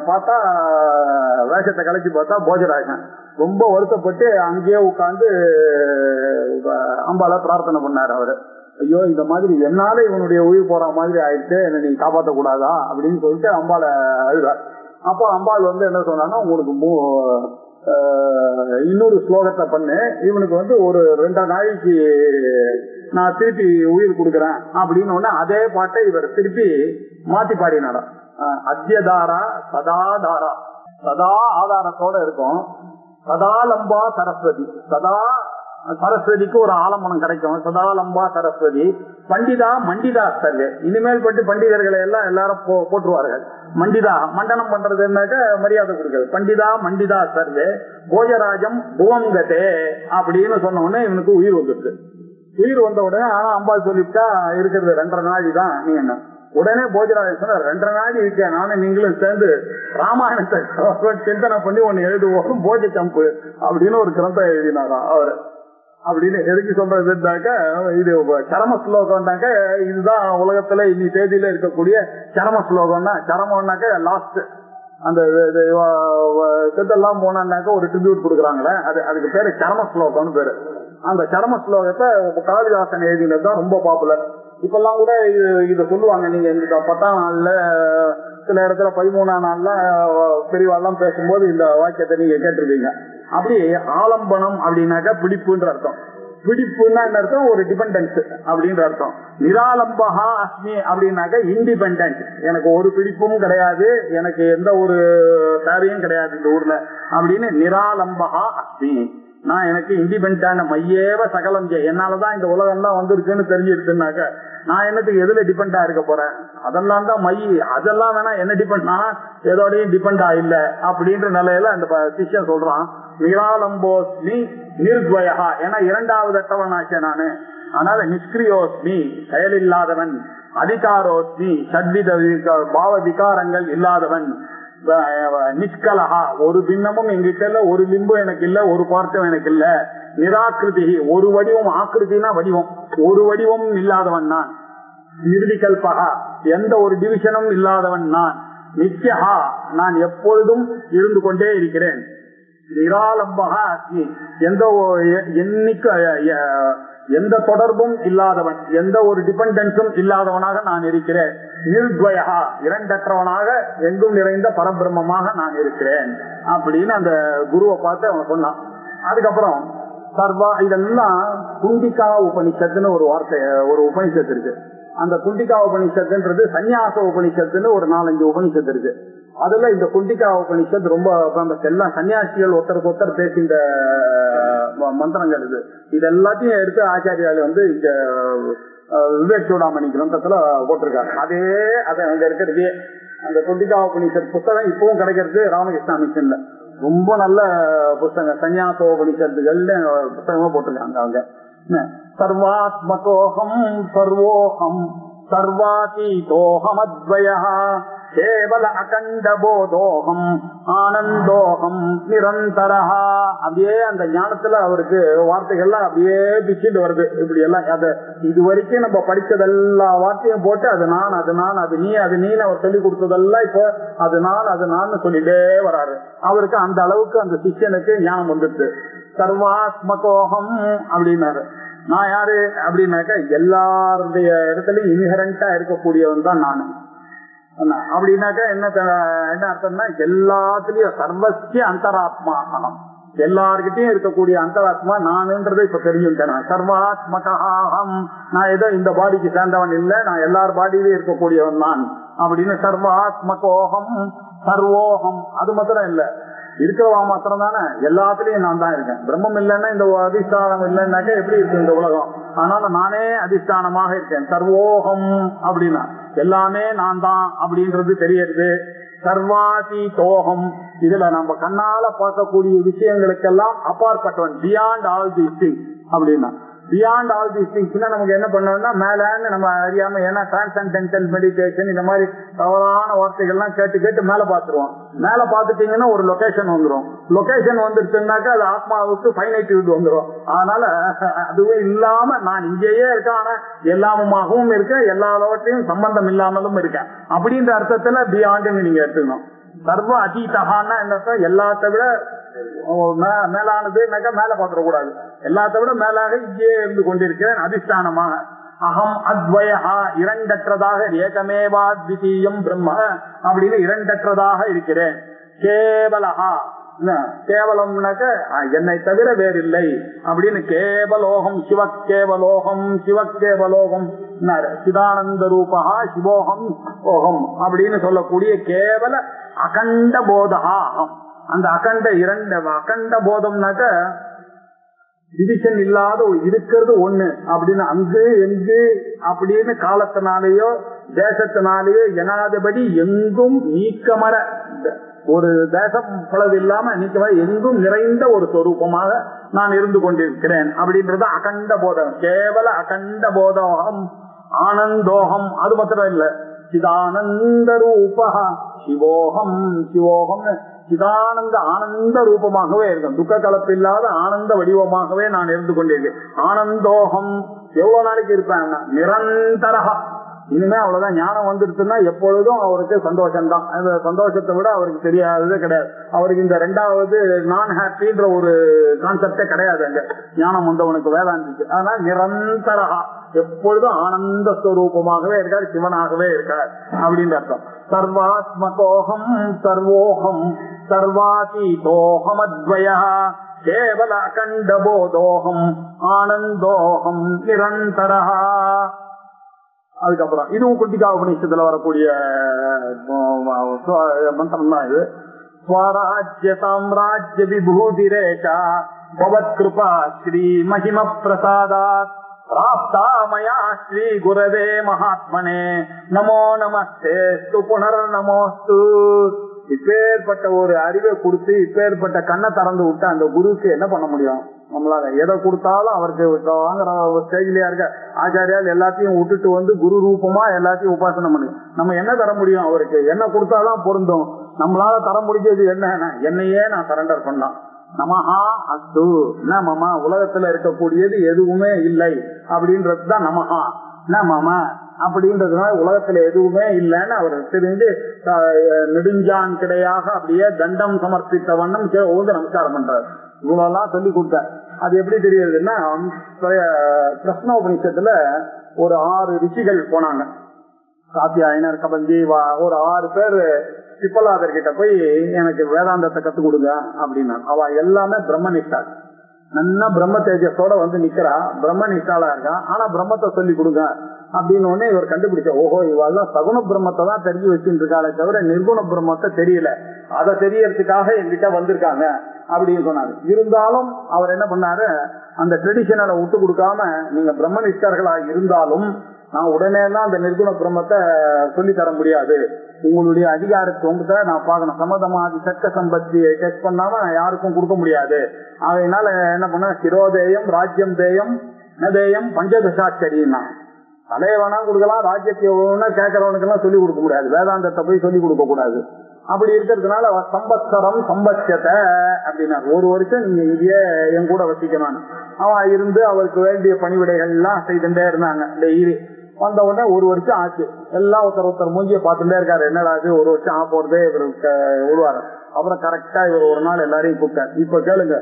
பார்த்தா வேஷத்தை கலைச்சு பார்த்தா போஜராஜன் ரொம்ப வருத்தப்பட்டு அங்கேயே உட்கார்ந்து அம்பால பிரார்த்தனை பண்ணாரு. அவரு ஐயோ இந்த மாதிரி என்னால இவனுடைய உயிர் போற மாதிரி ஆயிடுச்சு, என்ன நீ காப்பாற்ற கூடாதா அப்படின்னு சொல்லிட்டு அம்பால அழுதார். அப்போ அம்பாள் என்ன சொன்னான்னா, உங்களுக்கு இன்னொரு ஸ்லோகத்தை பண்ணு, இவனுக்கு ஒரு 2 நாளைக்கு நான் திருப்பி உயிர் கொடுக்குறேன் அப்படின்னு அதே பாட்டை இவர் திருப்பி மாத்தி பாடினாரா. அத்தியதாரா சதாதாரா, சதா ஆதாரத்தோட இருக்கும். சதா லம்பா சரஸ்வதி, சதா சரஸ்வதிக்கு ஒரு ஆலம்பனம் கிடைக்கும். சதா லம்பா சரஸ்வதி பண்டிதா மண்டிதா சர்வே. இனிமேல் பட்டு பண்டிதர்களை எல்லாம் எல்லாரும் போட்டுருவார்கள். மண்டிதா மண்டனம் பண்றதுனாக்க மரியாதை கொடுக்கிறது. பண்டிதா மண்டிதா சர்வே போஜராஜம் புவங்கதே அப்படின்னு சொன்ன உடனே இவனுக்கு உயிர் வந்துருக்கு. உயிர் வந்த உடனே ஆனா அம்பாள் சொல்லிட்டா இருக்கிறது 2.5 நாள் தான். நீ என்ன உடனே போஜராஜன் சொன்ன 2.5 நாள் இருக்கேன் நானும் நீங்களும் சேர்ந்து ராமாயணத்தை சிந்தனை பண்ணி ஒன்னு எழுதுவோம் போஜ சம்பு அப்படின்னு ஒரு கிரந்தம் எழுதினாரா அவரு. அப்படின்னு எதுக்கு சொல்றதுனாக்க இது சரம ஸ்லோகம்னாக்க இதுதான் உலகத்துல இன்னி தேதியில இருக்கக்கூடிய சரம ஸ்லோகம்னா. சரமம்னாக்க லாஸ்ட் அந்த செத்தெல்லாம் போனான்னாக்க ஒரு ட்ரிபியூட் கொடுக்குறாங்களே அதுக்கு பேரு சரம ஸ்லோகம்னு பேரு. அந்த சரம ஸ்லோகத்தை காளிதாசன் எழுதினதுதான் ரொம்ப பாப்புலர். இப்பெல்லாம் கூட இத சொல்லுவாங்க. நீங்க இந்த 10ஆம் நாள்ல சில இடத்துல 13ஆம் நாள்ல பெரியவாள்லாம் பேசும்போது இந்த வாக்கியத்தை நீங்க கேட்டிருப்பீங்க. அப்படி ஆலம்பனம் அப்படின்னாக்கா பிடிப்புன்ற அர்த்தம். பிடிப்புன்னா என்ன அர்த்தம்? ஒரு டிபெண்டன்ஸ் அப்படின்ற அர்த்தம். நிராலம்பகா அஸ்மி அப்படின்னாக்க இண்டிபெண்டன்ட், எனக்கு ஒரு பிடிப்பும் கிடையாது, எனக்கு எந்த ஒரு தேவையும் கிடையாது இந்த ஊர்ல அப்படின்னு நிராலம்பகா அஸ்மி. நான் எனக்கு இண்டிபெண்டான மையேவ சகலம் என்னாலதான் இந்த உலகம் தான் வந்திருக்குன்னு தெரிஞ்சிருக்குனாக்க நான் என்னத்துக்கு எதுல டிபெண்டா இருக்க போறேன்? அதெல்லாம் தான் மை, அதெல்லாம் வேணா என்ன டிபெண்ட், நான் எதோடையும் டிபெண்டா இல்ல அப்படின்ற நிலையில அந்த சிஷ்யன் சொல்றான். நிராலம்போஸ்மி நிர்த்வயா, ஏன்னா 2வது அட்டவனாச்சே நானு. அதனால நிஷ்கிரியோஸ்மி செயலில்லாதவன், அதிகாரோஸ்மி சத்வித பாவ விகாரங்கள் இல்லாதவன், நிஷ்கலஹா ஒரு பின்னமும் எங்கிட்ட இல்ல, ஒரு லிம்பும் எனக்கு இல்ல, ஒரு பார்ட்டும் எனக்கு இல்ல, நிராகிருதி ஒரு வடிவம், ஆக்கிருத்தினா வடிவம், ஒரு வடிவமும் இல்லாதவன் நான், நிர்விகல்பகா எந்த ஒரு டிவிஷனும் இல்லாதவன் நான், நித்யஹா நான் எப்பொழுதும் இருந்து கொண்டே இருக்கிறேன், நிராலம்பகா அஸ்மி எந்த தொடர்பும் இல்லாதவன், எந்த ஒரு டிபெண்டன்ஸும் இல்லாதவனாக நான் இருக்கிறேன், நிர்த்வயா இரண்டற்றவனாக எங்கும் நிறைந்த பரபிரம்மமாக நான் இருக்கிறேன் அப்படின்னு அந்த குருவை பார்த்து அவன் சொன்னான். அதுக்கப்புறம் சர்வா இதெல்லாம் குண்டிகா உபனிஷத்துன்னு ஒரு வார்த்தை, ஒரு உபனிஷத்து இருக்கு. அந்த குண்டிகா உபனிஷத்துன்றது சந்நியாச உபனிஷத்துன்னு ஒரு 4-5 உபனிஷத்து இருக்கு. அதுல இந்த குண்டிகா உபனிஷத்து ரொம்ப எல்லாம் சன்னியாசிகள் ஒருத்தருக்கு ஒருத்தர் பேசின்ற மந்திரங்கள் இது. இது எல்லாத்தையும் எடுத்து ஆச்சாரியால் இங்க விவேக் சூடாமணி கிரந்தத்துல போட்டிருக்காங்க. அதே அது அங்க இருக்கிறது அந்த குண்டிகா உபனிஷத் புத்தகம் இப்பவும் கிடைக்கிறது ராமகிருஷ்ணா மிஷன்ல. ரொம்ப நல்ல புத்தகம், சன்னியாசோபனிஷத்துகள் புத்தகமா போட்டிருக்காங்க அவங்க. சர்வாத்மகோகம் சர்வோகம் சர்வாதீதோகம் அத்வயா கேவல அகண்ட போதோகம் ஆனந்தோகம் நிரந்தரஹா. அப்படியே அந்த ஞானத்துல அவருக்கு வார்த்தைகள்லாம் அப்படியே பிச்சுட்டு வருது. இப்படி எல்லாம் அத இது வரைக்கும் நம்ம படிச்சதெல்லா வார்த்தையும் போட்டு அது நான், அது நான், அது நீ, அது நீன்னு அவர் சொல்லி கொடுத்ததெல்லாம் இப்போ அது நான், அது நான் சொல்லிட்டே வராரு. அவருக்கு அந்த அளவுக்கு அந்த சிஷ்யனுக்கு ஞானம் வந்துடுது. சர்வாத்மகோகம் அப்படின்னாரு. நான் யாரு அப்படின்னாக்க எல்லாருடைய இடத்துலயும் இன்ஹரண்டா இருக்கக்கூடியவன் தான் நானு. அப்படின்னாக்க என்ன அர்த்தம்னா எல்லாத்துலயும் சர்வசிய அந்தராத்மா, எல்லார்கிட்டையும் இருக்கக்கூடிய அந்தராத்மா நானுன்றதை இப்ப தெரிஞ்சுட்டேன். சர்வாத்மகம், நான் ஏதோ இந்த பாடிக்கு சேர்ந்தவன் இல்ல, நான் எல்லார் பாடியிலும் இருக்கக்கூடியவன் நான் அப்படின்னு. சர்வாத்மகோகம் சர்வோகம், அது மாத்திரம் இல்ல, இருக்கிறவா மாத்திரம் தானே, எல்லாத்துலயும் நான் தான் இருக்கேன். பிரம்மம் இல்லைன்னா இந்த அதிஷ்டானம் இல்லைன்னாக்க எப்படி இருக்கு இந்த உலகம்? அதனால நானே அதிஷ்டானமாக இருக்கேன். சர்வோகம் அப்படின்னா எல்லாமே நான் தான் அப்படின்றது தெரியுது. சர்வாதி தோகம், இதுல நம்ம கண்ணால பார்க்கக்கூடிய விஷயங்களுக்கெல்லாம் அப்பாற்பட்டவன், பியாண்ட் ஆல் தீஸ் திங்ஸ் அப்படின்னா. பியாண்ட் ஆல் தீஸ் திங்ஸ்னா நமக்கு என்ன பண்ணணும்னா மேலன்னு நம்ம அறியாம, ஏன்னா டிரான்சென்டென்டல் மெடிடேஷன் இந்த மாதிரி தவறான வார்த்தைகள்லாம் கேட்டு கேட்டு மேல பாத்துருவோம். மேல பாத்துட்டீங்கன்னா ஒரு லொகேஷன் வந்துடும். லொகேஷன் வந்துருச்சுன்னாக்கா அது ஆத்மாவுக்கு ஃபைனைட்யூட் வந்துடும். அதனால அதுவும் இல்லாம நான் இங்கேயே இருக்கேன், ஆனா எல்லாமுமாகவும் இருக்கேன், எல்லாவற்றையும் சம்பந்தம் இல்லாமலும் இருக்கேன் அப்படின்ற அர்த்தத்துல பியாண்டுன்னு நீங்க எடுத்துக்கணும். சர்வ அதீதகான்னா என்ன, எல்லாத்த விட மேலானது மேல பாத்திர கூடாது, எல்லாத்த விட மேலாக இங்கே இருந்து கொண்டிருக்கிறேன் அதிஷ்டானமாக. அகம் அத்வயா இரண்டற்றதாக, ஏகமேவா த்விதீயம் பிரம்ம அப்படின்னு இரண்டற்றதாக இருக்கிறேன். கேவலஹா கேவலம்னாக்க என்னை தவிர வேறில்லை அப்படின்னு, கேவலோகம் சிவக்கேவலோகம் சிவக்கேவலோகம் சிதானந்த ரூபா சிவோகம் ஓகம் அப்படின்னு சொல்லக்கூடிய கேவல அகண்ட போதகா அகம். அந்த அகண்ட போதம்னாக்க டிவிஷன் இல்லாத இருக்கிறது ஒண்ணு அப்படின்னு, அங்கு எங்கு அப்படின்னு காலத்தினாலேயோ தேசத்தினாலேயோ எனாதபடி எங்கும் நீக்கமர, ஒரு தேசம் பளவு இல்லாம நீக்கமர எங்கும் நிறைந்த ஒரு சொரூபமாக நான் இருந்து கொண்டிருக்கிறேன் அப்படின்றது அகண்ட போதம். கேவல அகண்ட போதோகம் ஆனந்தோகம். அது மாத்திரம் இல்ல, சிதானந்த ரூபா சிவோகம் சிவோகம் சிதானந்த ஆனந்த ரூபமாகவே இருக்கும். துக்க கலப்பில்லாத ஆனந்த வடிவமாகவே நான் இருந்து கொண்டிருக்கேன். ஆனந்தோகம் எவ்வளவு நாளைக்கு இருப்பேன், நிரந்தரகா. இனிமே அவ்வளவுதான். ஞானம் வந்துருச்சுன்னா எப்பொழுதும் அவருக்கு சந்தோஷம் தான். அந்த சந்தோஷத்தை விட அவருக்கு தெரியாததே கிடையாது. அவருக்கு இந்த ரெண்டாவது நான் ஹாப்பின்ற ஒரு கான்செப்டே கிடையாது அங்க ஞானம் வந்தவனுக்கு, வேதாந்திக்கு. அதனால நிரந்தரகா எப்பொழுதும் ஆனந்த ஸ்வரூபமாகவே இருக்கார், சிவனாகவே இருக்கார் அப்படின்ற அர்த்தம். சர்வாத்மகோகம் சர்வோகம் சர்வாதீதோகம் அத்வயா கேவல அகண்ட போதோகம் ஆனந்தோகம் நிரந்தரஹா. அதுக்கப்புறம் இதுவும் குட்டிகா உபநிஷத்துல வரக்கூடிய மந்திரம் தான் இது. ஸ்வராஜ்ய சாம்ராஜ்ய விபூதிரேஷா பவத் கிருபா ஸ்ரீ மகிம பிரசாதாத் பிராப்தா மயா ஸ்ரீ குரவே மகாத்மனே நமோ நமஸ்தேஸ்து புனர் நமோஸ்து. இப்பேற்பட்ட ஒரு அறிவை கொடுத்து இப்பேற்பட்ட கண்ணை திறந்து விட்டு அந்த குருவுக்கு என்ன பண்ண முடியும் நம்மளால? எதை கொடுத்தாலும் அவருக்கு வாங்குற ஸ்டேஜ்லயா இருக்க ஆச்சாரியால் எல்லாத்தையும் விட்டுட்டு வந்து குரு ரூபமா எல்லாத்தையும் உபாசனை பண்ணு. நம்ம என்ன தர முடியும் அவருக்கு? என்ன கொடுத்தாதான் பொருந்தும். நம்மளால தர முடிஞ்சது என்ன? என்னையே நான் சரண்டர் பண்ணலாம். நமஹா அஸ்து நம, உலகத்துல இருக்கக்கூடியது எதுவுமே இல்லை அப்படின்றதுதான் நமஹா நம அப்படின்றதுனால உலகத்துல எதுவுமே இல்லைன்னு அவர் தெரிஞ்சு நெடுஞ்சான் கிடையாக அப்படியே தண்டம் சமர்ப்பித்த வண்ணம் ஓந்து நமஸ்காரம் பண்றாரு. இவ்வளவுலாம் சொல்லி கொடுத்தார். அது எப்படி தெரியுதுன்னா, பிரஸ்னோபனிஷத்துல ஒரு 6 ரிஷிகள் போனாங்க. காத்தியாயனர் கபந்தி ஒரு 6 பேர் பிப்பலாதர் கிட்ட போய் எனக்கு வேதாந்தத்தை கத்து கொடுங்க அப்படின்னா, அவ எல்லாமே பிரம்மனிஷ்டா, நல்லா பிரம்ம தேஜஸோட வந்து நிக்கிறா, பிரம்ம நிஷ்டாலா இருக்கா. ஆனா பிரம்மத்தை சொல்லி கொடுங்க அப்படின்னு உடனே இவர் கண்டுபிடிச்ச, ஓஹோ இவெல்லாம் சகுன பிரம்மத்தை தான் தெரிஞ்சு வச்சுட்டு இருக்காளே தவிர நிர்குண பிரம்மத்தை தெரியல, அதை தெரியறதுக்காக என்கிட்ட வந்திருக்காங்க அப்படின்னு சொன்னாரு. இருந்தாலும் அவர் என்ன பண்ணாரு, அந்த ட்ரெடிஷனலை விட்டு கொடுக்காம நீங்க பிரம்ம நிஷ்டர்களா இருந்தாலும் நான் உடனே எல்லாம் அந்த நிர்குண பிரம்மத்தை சொல்லி தர முடியாது, உங்களுடைய அதிகாரத்தை நான் பார்க்கணும், சமதமாதி சக்க சம்பத்தியை டெஸ்ட் பண்ணாம யாருக்கும் கொடுக்க முடியாது. அதனால என்ன பண்ண, சிரோதேயம் ராஜ்யம் தேயம் நதேயம் பஞ்சதசாட்சரின்னா தலைவனா கொடுக்கலாம், ராஜ்யத்தை கேட்கறவனுக்கு எல்லாம் சொல்லி கொடுக்க முடியாது, வேதாந்தத்தை போய் சொல்லி கொடுக்க கூடாது. அப்படி இருக்கிறதுனால சம்பத்சரம் சம்பத்யத்தை அப்படின்னா 1 வருஷம் நீங்க இங்கேயே என் கூட வசிக்கணும். அவன் இருந்து அவருக்கு வேண்டிய பணிவிடைகள் எல்லாம் செய்துட்டே இருந்தாங்க. டெய்லி வந்த உடனே 1 வருஷம் ஆச்சு. எல்லாம் ஒருத்தர் மூஞ்சிய பார்த்துட்டே இருக்காரு, என்னடா அது 1 வருஷம் ஆ போறதே இவருக்கு விடுவாரு. அப்புறம் கரெக்டா இவர் ஒரு நாள் எல்லாரையும் கூப்பிட்டாரு. இப்ப கேளுங்க,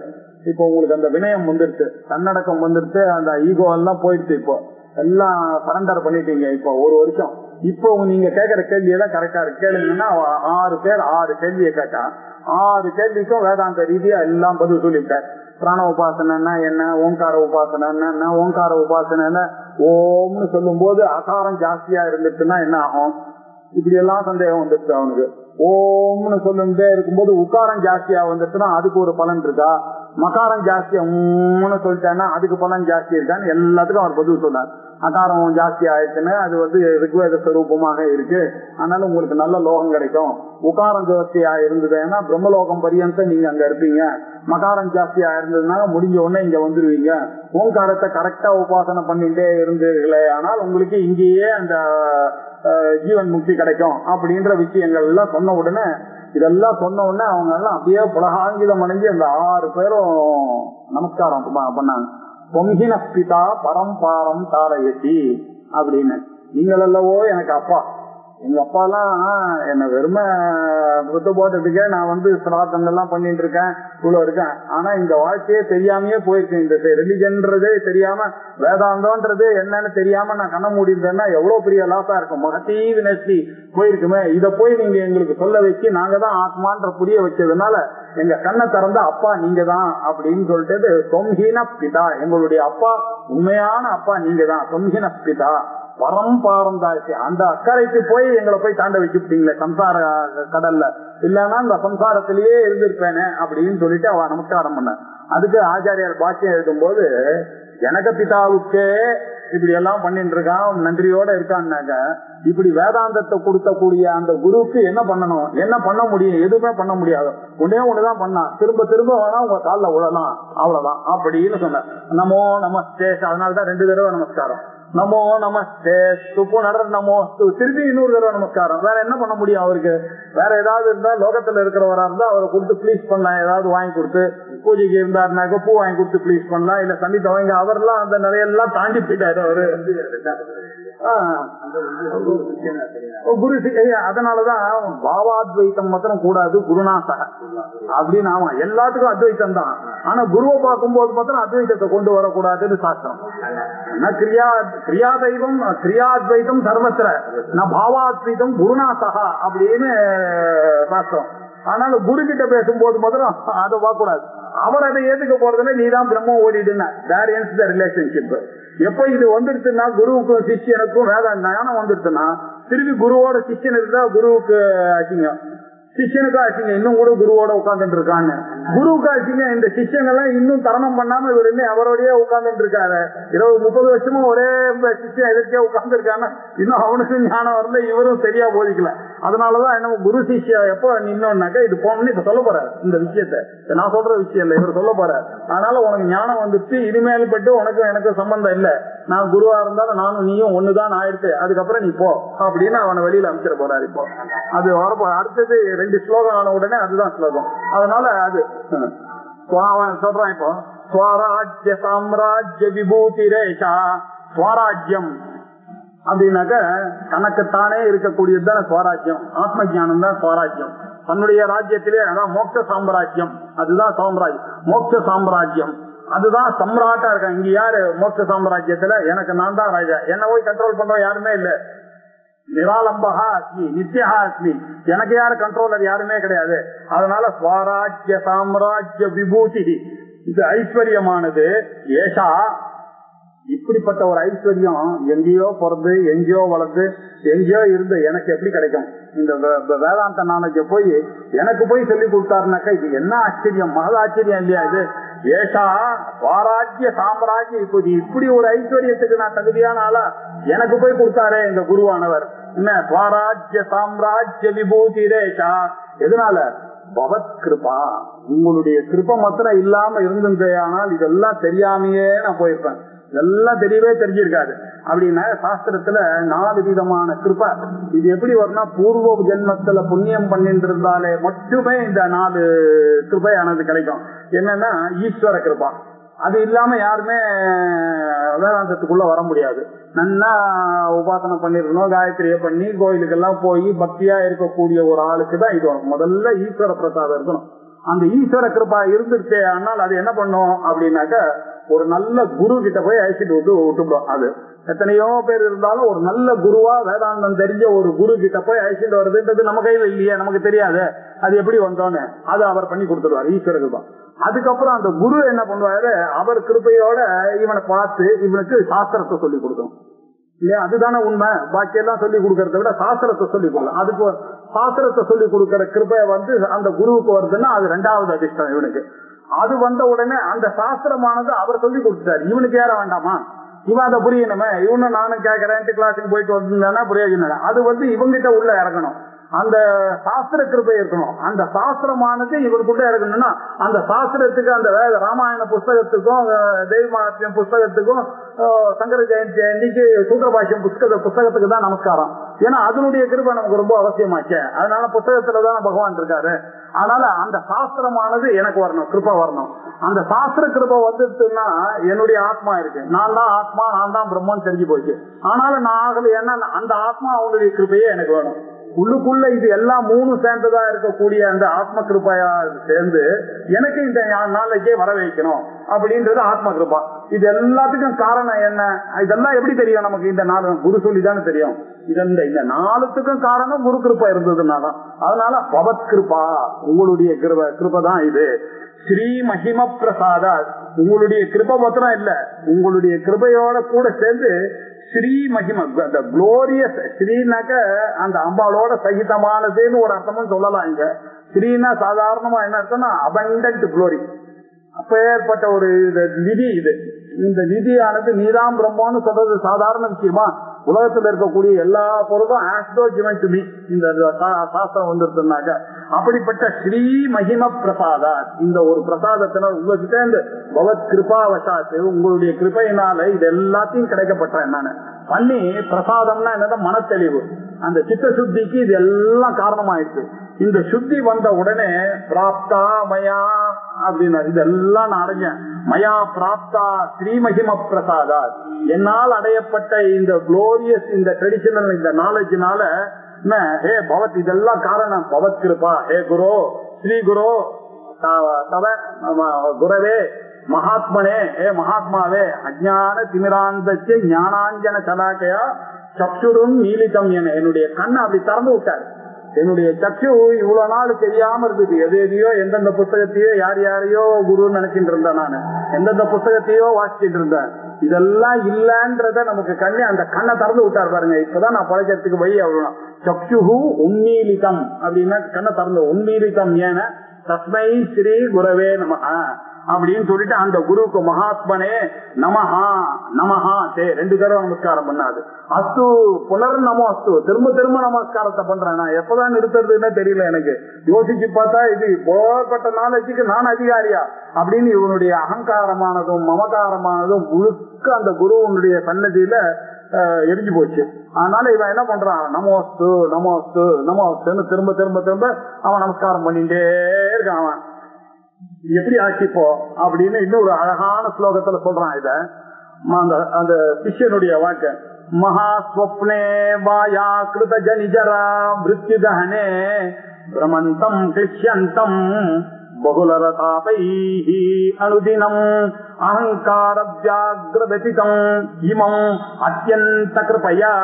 இப்ப உங்களுக்கு அந்த வினயம் வந்துருச்சு, தன்னடக்கம் வந்துருச்சு, அந்த ஈகோ எல்லாம் போயிடுச்சு, இப்போ எல்லாம் சரண்டர் பண்ணிட்டீங்க. இப்போ 1 வருஷம் இப்போ நீங்க கேட்கிற கேள்வியெல்லாம் கரெக்டா இருக்கு கேளுங்கன்னா 6 பேர் 6 கேள்வியை கேட்டா 6 கேள்விக்கும் வேதாந்த ரீதியா எல்லாம் பதில் சொல்லிவிட்டார். பிராண உபாசனைன்னா என்ன, ஓங்கார உபாசனை என்ன, ஓங்கார உபாசனை ஓம்னு சொல்லும் போது அகாரம் ஜாஸ்தியா இருந்துச்சுன்னா என்ன ஆகும், இப்படி எல்லாம் சந்தேகம் வந்துருச்சு அவனுக்கு. ஓம்னு சொல்லிட்டே இருக்கும்போது உக்காரம் ஜாஸ்தியா வந்துச்சுன்னா அதுக்கு ஒரு பலன் இருக்கா, மகாரம் ஜாஸ்தியா சொல்லிட்டான்னா அதுக்கு பலன் ஜாஸ்தி இருக்கான்னு எல்லாத்துக்கும் அவர் பதில் சொன்னார். அகாரம் ஜாஸ்தி ஆயிடுச்சுன்னு அது வந்து ரிக்வேத ஸ்வரூபமாக இருக்கு, அதனால உங்களுக்கு நல்ல லோகம் கிடைக்கும். உகாரம் ஜாஸ்தியா இருந்ததுன்னா பிரம்மலோகம் பரியந்த நீங்க அங்க இருப்பீங்க. மகாரம் ஜாஸ்தியா இருந்ததுன்னா முடிஞ்ச உடனே இங்க வந்துருவீங்க. ஓங்காரத்தை கரெக்டா உபாசனை பண்ணிட்டே இருந்தீர்களே ஆனால் உங்களுக்கு இங்கேயே அந்த ஜீவன் முக்தி கிடைக்கும் அப்படின்ற விஷயங்கள் எல்லாம் சொன்ன உடனே, இதெல்லாம் சொன்ன உடனே அவங்க எல்லாம் அப்படியே புலகாங்கிதம் அடைஞ்சு அந்த 6 பேரும் நமஸ்காரம் பண்ணாங்க. பொம்ஹின பிதா பரம்பாரம் தாரயசி அப்படின்னு. நீங்கள் அல்லவோ எனக்கு அப்பா. எங்க அப்பா எல்லாம் என்ன வெறுமை புத்த போட்டதுக்கே நான் வந்து சிராத்தங்கள்லாம் பண்ணிட்டு இருக்கேன், இவ்வளவு இருக்கேன். ஆனா இந்த வாழ்க்கையே தெரியாமையே போயிருக்கேன். இந்த ரிலிஜன்ன்றதே தெரியாம, வேதாந்தம்ன்றது என்னன்னு தெரியாம நான் கண்ண மூடிருந்தேன்னா எவ்வளவு பெரிய லாஸா இருக்கும். மகத்தீ வினஸ்தி போயிருக்குமே. இத போய் நீங்க எங்களுக்கு சொல்ல வச்சு நாங்க தான் ஆத்மான்ற புரிய வச்சதுனால எங்க கண்ணை திறந்த அப்பா நீங்க தான் அப்படின்னு சொல்லிட்டு, தொம்ஹீன பிதா, எங்களுடைய அப்பா, உண்மையான அப்பா நீங்க தான். தொம்ஹீன பிதா பரம்பாரம் தாசி, அந்த அக்கறைக்கு போய் எங்களை போய் தாண்ட வச்சுட்டீங்களே சம்சார கடல்ல, இல்லன்னா இந்த சம்சாரத்திலேயே இருந்திருப்பேனே அப்படின்னு சொல்லிட்டு அவ நமஸ்காரம் பண்ண. அதுக்கு ஆச்சாரியார் பாக்கியம் எழுதும் போது, ஜனக பிதாவுக்கே இப்படி எல்லாம் பண்ணிட்டு இருக்கான், நன்றியோட இருக்கான்னாக்க, இப்படி வேதாந்தத்தை கொடுக்கக்கூடிய அந்த குருவுக்கு என்ன பண்ணணும், என்ன பண்ண முடியும்? எதுவுமே பண்ண முடியாது. ஒண்ணுதான் பண்ணா, திரும்ப திரும்ப வேணா உங்க காலில் விழலாம், அவ்வளவுதான் அப்படின்னு சொன்ன. நமோ நமஸ்தே, அதனாலதான் 2 தடவை நமஸ்காரம். நமோ நமஸ்தே துப்பு நடர் நமோ, திருப்பி இன்னொரு தடவை நமஸ்காரம். வேற என்ன பண்ண முடியும் அவருக்கு? வேற ஏதாவது இருந்தா, லோகத்துல இருக்கிறவரா இருந்தா அவரை கொடுத்து ப்ளீஸ் பண்ணலாம், ஏதாவது வாங்கி கொடுத்து. பூஜைக்கு இருந்தாருனாக்க பூ வாங்கி கொடுத்து ப்ளீஸ் பண்ணலாம், இல்ல சமீத வாங்கி. அவரெல்லாம் அந்த நிலையெல்லாம் தாண்டி போயிட்டாரு அவரு. குரு, அதனாலதான் பாவாத்வைத்தம் மாத்திரம் கூடாது, குருநாசக அப்படின்னு. ஆமா, எல்லாத்துக்கும் அத்வைத்தம் தான். ஆனா குருவை பார்க்கும் போது மாத்திரம் அத்வைத்தத்தை கொண்டு வரக்கூடாதுன்னு சாஸ்திரம். கிரியா தெய்வம் கிரியாத்வைத்தம் சர்வத்திர ந பாவாத்வைத்தம் குருநாசகா அப்படின்னு சாஸ்திரம். ஆனாலும் குரு கிட்ட பேசும்போது மாத்திரம் அதை பார்க்கக்கூடாது. அவர் அதை ஏத்துக்க போறதுல நீதான் பிரம்மம் ஓடிடுன்னா, தேர் எண்ட்ஸ் த ரிலேஷன்ஷிப். எப்ப இது வந்துருச்சுன்னா, குருவுக்கும் சிஷியனுக்கும் வேத ஞானம் வந்துருச்சுன்னா, திருப்பி குருவோட சிஷியன் இருந்தா குருவுக்கு ஆச்சுங்க, சிஷியனுக்கு ஆச்சுங்க இன்னும் கூட குருவோட உட்கார்ந்துட்டு இருக்கான்னு. குருவுக்கு ஆச்சுங்க இந்த சிஷியங்கள்லாம் இன்னும் தரணம் பண்ணாம இவர் இன்னும் அவரோடய உட்கார்ந்துட்டு இருக்காரு. 20-30 வருஷமா ஒரே சிஷியன் எதிர்க்கே உட்கார்ந்து இருக்கான்னு, இன்னும் அவனுக்கு ஞானம் வரல, இவரும் சரியா போதிக்கல. அதனாலதான் என்ன குரு சிஷ்யா எப்ப நின்னோம்னாக்கா, இது போனோம்னு இப்ப சொல்ல போறாரு. இந்த விஷயத்த நான் சொல்ற விஷயம் இல்ல, இவர் சொல்ல போறாரு. அதனால உனக்கு ஞானம் வந்துச்சு, இனிமேல் பட்டு உனக்கும் எனக்கு சம்பந்தம் இல்ல, நான் குருவா இருந்தாலும் நானும் நீயும் ஒண்ணுதான் ஆயிடுச்சு, அதுக்கப்புறம் நீ போ அப்படின்னு அவனை வெளியில அமைச்சிட போறாரு. இப்போ அது வரப்போ அடுத்தது 2 ஸ்லோகம் ஆன உடனே அதுதான் ஸ்லோகம். அதனால அது சொல்றான். இப்போ ஸ்வராஜ்ய சாம்ராஜ்ய விபூதி ரேஷா, ஸ்வராஜ்யம் அப்படின்னாக்க தனக்குத்தானே இருக்கக்கூடியதுதான் ஸ்வராஜ்யம். ஆத்ம ஜானம் தான் ஸ்வராஜ்யம். தன்னுடைய ராஜ்யத்திலே அதான் மோட்ச சாம்ராஜ்யம், அதுதான் சாம்ராஜ்யம். மோட்ச சாம்ராஜ்யம் அதுதான் சம்ராட்டா இருக்கான். இங்க யாரு மோட்ச சாம்ராஜ்யத்துல? எனக்கு நான் தான் ராஜா, என்ன போய் கண்ட்ரோல் பண்ற யாருமே இல்ல. நிராலம்பகா அஸ்மி நித்யஹா அஸ்மி, எனக்கு யாரு கண்ட்ரோலர் யாருமே கிடையாது. அதனால ஸ்வராஜ்ய சாம்ராஜ்ய விபூதி, இது ஐஸ்வர்யமானது. ஏஷா, இப்படிப்பட்ட ஒரு ஐஸ்வர்யம் எங்கேயோ பிறந்து எங்கேயோ வளர்ந்து எங்கேயோ இருந்து எனக்கு எப்படி கிடைக்கும்? இந்த வேதாந்த நாலேஜ போய் எனக்கு போய் சொல்லி கொடுத்தாருனாக்கா இது என்ன ஆச்சரியம், மகா ஆச்சரியம் இல்லையா இது? ஏஷா ஸ்வராஜ்ய சாம்ராஜ்ய விபூதி, இப்படி ஒரு ஐஸ்வர்யத்துக்கு நான் தகுதியான ஆளா? எனக்கு போய் கொடுத்தாரே எங்க குருவானவர். என்ன ஸ்வராஜ்ய சாம்ராஜ்ய விபூதி ரேஷா, எதனால? பவத் கிருபா, உங்களுடைய கிருபை மாத்திரம் இல்லாம இருந்ததே, ஆனால் இதெல்லாம் தெரியாமையே நான் போயிருப்பேன். இதெல்லாம் தெரியவே தெரிஞ்சிருக்காது. அப்படின்னா சாஸ்திரத்துல 4 விதமான கிருபை. இது எப்படி வரும்னா, பூர்வ ஜென்மத்துல புண்ணியம் பண்ணிட்டு இருந்தாலே மட்டுமே இந்த 4 கிருபையானது கிடைக்கும். என்னன்னா ஈஸ்வர கிருபா, அது இல்லாம யாருமே வேதாந்தத்துக்குள்ள வர முடியாது. நன்னா உபாசனை பண்ணிருக்கணும், காயத்ரியை பண்ணி கோயிலுக்கெல்லாம் போய் பக்தியா இருக்கக்கூடிய ஒரு ஆளுக்கு தான் இது வரும். முதல்ல ஈஸ்வர பிரசாதம் இருக்கணும். அந்த ஈஸ்வர கிருபா இருந்துருச்சே, ஆனால் அது என்ன பண்ணும் அப்படின்னாக்க, ஒரு நல்ல குரு கிட்ட போய் அழைச்சிட்டு விட்டுவிடும். அது எத்தனையோ பேர் இருந்தாலும் ஒரு நல்ல குருவா வேதாந்தம் தெரிஞ்ச ஒரு குரு கிட்ட போய் அழைச்சிட்டு வருதுன்றது நம்ம கையில இல்லையே, நமக்கு தெரியாது அது எப்படி வந்தோன்னு. அது அவர் பண்ணி கொடுத்துருவாரு, ஈஸ்வர கிருபா. அதுக்கப்புறம் அந்த குரு என்ன பண்ணுவாரு, அவர் கிருபையோட இவனை பார்த்து இவனுக்கு சாஸ்திரத்தை சொல்லி கொடுக்கணும் இல்லையா? அதுதானே உண்மை. பாக்கியெல்லாம் சொல்லி கொடுக்கறத விட சாஸ்திரத்தை சொல்லி கொடுக்கணும். அதுக்கு சாஸ்திரத்தை சொல்லி கொடுக்கற கிருபை அந்த குருவுக்கு வருதுன்னா அது 2வது அதிர்ஷ்டம் இவனுக்கு. அது வந்த உடனே அந்த சாஸ்திரமானது அவர் சொல்லி கொடுத்துட்டாரு, இவனுக்கு ஏற வேண்டாமா? இவன் அதை புரியணுமே, இவனும் நானும் கேட்கறேன்ட்டு கிளாஸுக்கு போயிட்டு வந்திருந்தானா பிரயோஜனம். அது இவங்கிட்ட உள்ள இறங்கணும், அந்த சாஸ்திர கிருபை இருக்கணும். அந்த சாஸ்திரமானது இவருக்குள்ள இருக்கணும்னா அந்த சாஸ்திரத்துக்கு, அந்த ராமாயண புஸ்தகத்துக்கும் தெய்வமாத்தியம் புஸ்தகத்துக்கும் சங்கர ஜெயந்தி அன்னைக்கு சூத்திரபாஷ்யம் புஸ்தகத்துக்கு தான் நமஸ்காரம். ஏன்னா அதனுடைய கிருபை நமக்கு ரொம்ப அவசியமாச்சு. அதனால புஸ்தகத்துலதான் பகவான் இருக்காரு. அதனால அந்த சாஸ்திரமானது எனக்கு வரணும், கிருபை வரணும். அந்த சாஸ்திர கிருபை வந்துட்டுன்னா என்னுடைய ஆத்மா இருக்கு, நான் தான் ஆத்மா, நான் தான் பிரம்மன் தெரிஞ்சு போச்சு. ஆனாலும் நான் ஆகல, ஏன்னா அந்த ஆத்மா அவனுடைய கிருபையே எனக்கு வேணும். உள்ளுக்குள்ள இது எல்லாம் மூணு சேர்ந்ததா இருக்கக்கூடிய அந்த ஆத்ம கிருபையா சேர்ந்து எனக்கு இந்த நாளைக்கே வர வைக்கணும் அப்படின்றது ஆத்ம கிருபா. இது எல்லாத்துக்கும் காரணம் என்ன? இதெல்லாம் எப்படி தெரியும் நமக்கு? இந்த நாள் குரு சொல்லிதானே தெரியும். இந்த நாளுத்துக்கும் காரணம் குரு கிருப்பா இருந்ததுனாதான். அதனால பவத் கிருபா, உங்களுடைய கிருபை தான் இது. ஸ்ரீ மகிம பிரசாதா, உங்களுடைய கிருபை மாத்திரம் இல்ல, உங்களுடைய கிருபையோட கூட சேர்ந்து ஸ்ரீ மகிம, அந்த குளோரியஸ், ஸ்ரீனாக்க அந்த அம்பாளோட சகிதமானதுன்னு ஒரு அர்த்தமும் சொல்லலாம். இங்க ஸ்ரீனா சாதாரணமா என்ன அர்த்தம்னா அபண்டன்ட் குளோரி. அப்ப ஏற்பட்ட ஒரு நிதி இது. இந்த நிதியானது நீதாம் பிரம்மன்னு சொல்றது சாதாரண விஷயமா? உலகத்துல இருக்கக்கூடிய எல்லா பொருளும் ஆஸ்டோ கிவன் டு மீ, இந்த சாஸ்திரம் வந்துருக்குனாக்க. அப்படிப்பட்ட ஸ்ரீ மகிம பிரசாதா, இந்த ஒரு பிரசாதத்தினர் உங்ககிட்ட இந்த பகவத் கிருபா வசாத்து, உங்களுடைய கிருபையினால இது எல்லாத்தையும் கிடைக்கப்பட்டேன் நான் பண்ணி. பிரசாதம்னா என்னதான்? மனத்தெளிவு, அந்த சித்த சுத்திக்கு இது எல்லாம் காரணமாயிடுச்சு. இந்த சுத்தி வந்த உடனே பிராப்தா மயா அப்படின்னா இதெல்லாம் நான் அடைஞ்சேன். மயா பிராப்தா ஸ்ரீமகிம பிரசாதா, என்னால் அடையப்பட்ட இந்த குளோரியஸ், இந்த ட்ரெடிஷனல், இந்த நாலேஜ்னால ஹே பவத், இதெல்லாம் காரணம் பவத் கிருபா. ஹே குரு, ஸ்ரீ குரு தவ குரவே மகாத்மனே, ஹே மகாத்மாவே, அஜ்ஞான திமிராந்தஸ்ய ஞானாஞ்சன சலாக்கையா சக்ஷுரும் நீலிதம் என என்னுடைய கண்ணை அப்படி திறந்து விட்டாரு. என்னுடைய சக்ஷு இவ்வளவு நாள் தெரியாம இருந்தது. எது எதையோ, எந்தெந்த புத்தகத்தையோ, யார் யாரையோ குருன்னு நினைச்சிட்டு இருந்தேன் நான், எந்தெந்த புத்தகத்தையோ வாசிச்சுட்டு இருந்தேன். இதெல்லாம் இல்லன்றத நமக்கு கண்ணு, அந்த கண்ணை திறந்து விட்டார் பாருங்க. இப்பதான் நான் பழக்கிறதுக்கு வழி அவ்வளவு. சக்ஷுஹு உன்மீலிதம் அப்படின்னா கண்ணை திறந்து, உன்மீலிதம் ஏன தஸ்மை ஸ்ரீ குரவே நமஹ அப்படின்னு சொல்லிட்டு அந்த குருவுக்கு மகாத்மனே நமஹா நமஹா ரெண்டு தடவை நமஸ்காரம் பண்ணாது. அஸ்து புனர் நமோ அஸ்து, திரும்ப திரும்ப நமஸ்காரத்தை பண்றேன். நான் எப்பதான் நிறுத்துறதுன்னு தெரியல எனக்கு. யோசிச்சு பார்த்தா இது போகப்பட்ட நாளைக்கு நான் அதிகாரியா அப்படின்னு இவனுடைய அகங்காரமானதும் மமகாரமானதும் முழுக்க அந்த குருவனுடைய சன்னதியில எரிஞ்சு போச்சு. அதனால இவன் என்ன பண்றான்? நமோஸ்து நமோஸ்து நமோஸ்துன்னு திரும்ப திரும்ப திரும்ப அவன் நமஸ்காரம் பண்ணிட்டே இருக்கான். அவன் எப்படி ஆக்கிப்போ அப்படின்னு இன்னொரு அழகான ஸ்லோகத்துல சொல்றான். இத அந்த சிஷ்யனுடைய வாக்கு, மகாஸ்வப்னே வாயா கிருத ஜனிஜரா மிருத்யு தஹனே பிரமந்தம் கிருஷ்யந்தம் பகுலரதாபைஹி அனுதினம் அஹங்கார வியாக்ரததிதம் இமம் அத்யந்த கிருபயா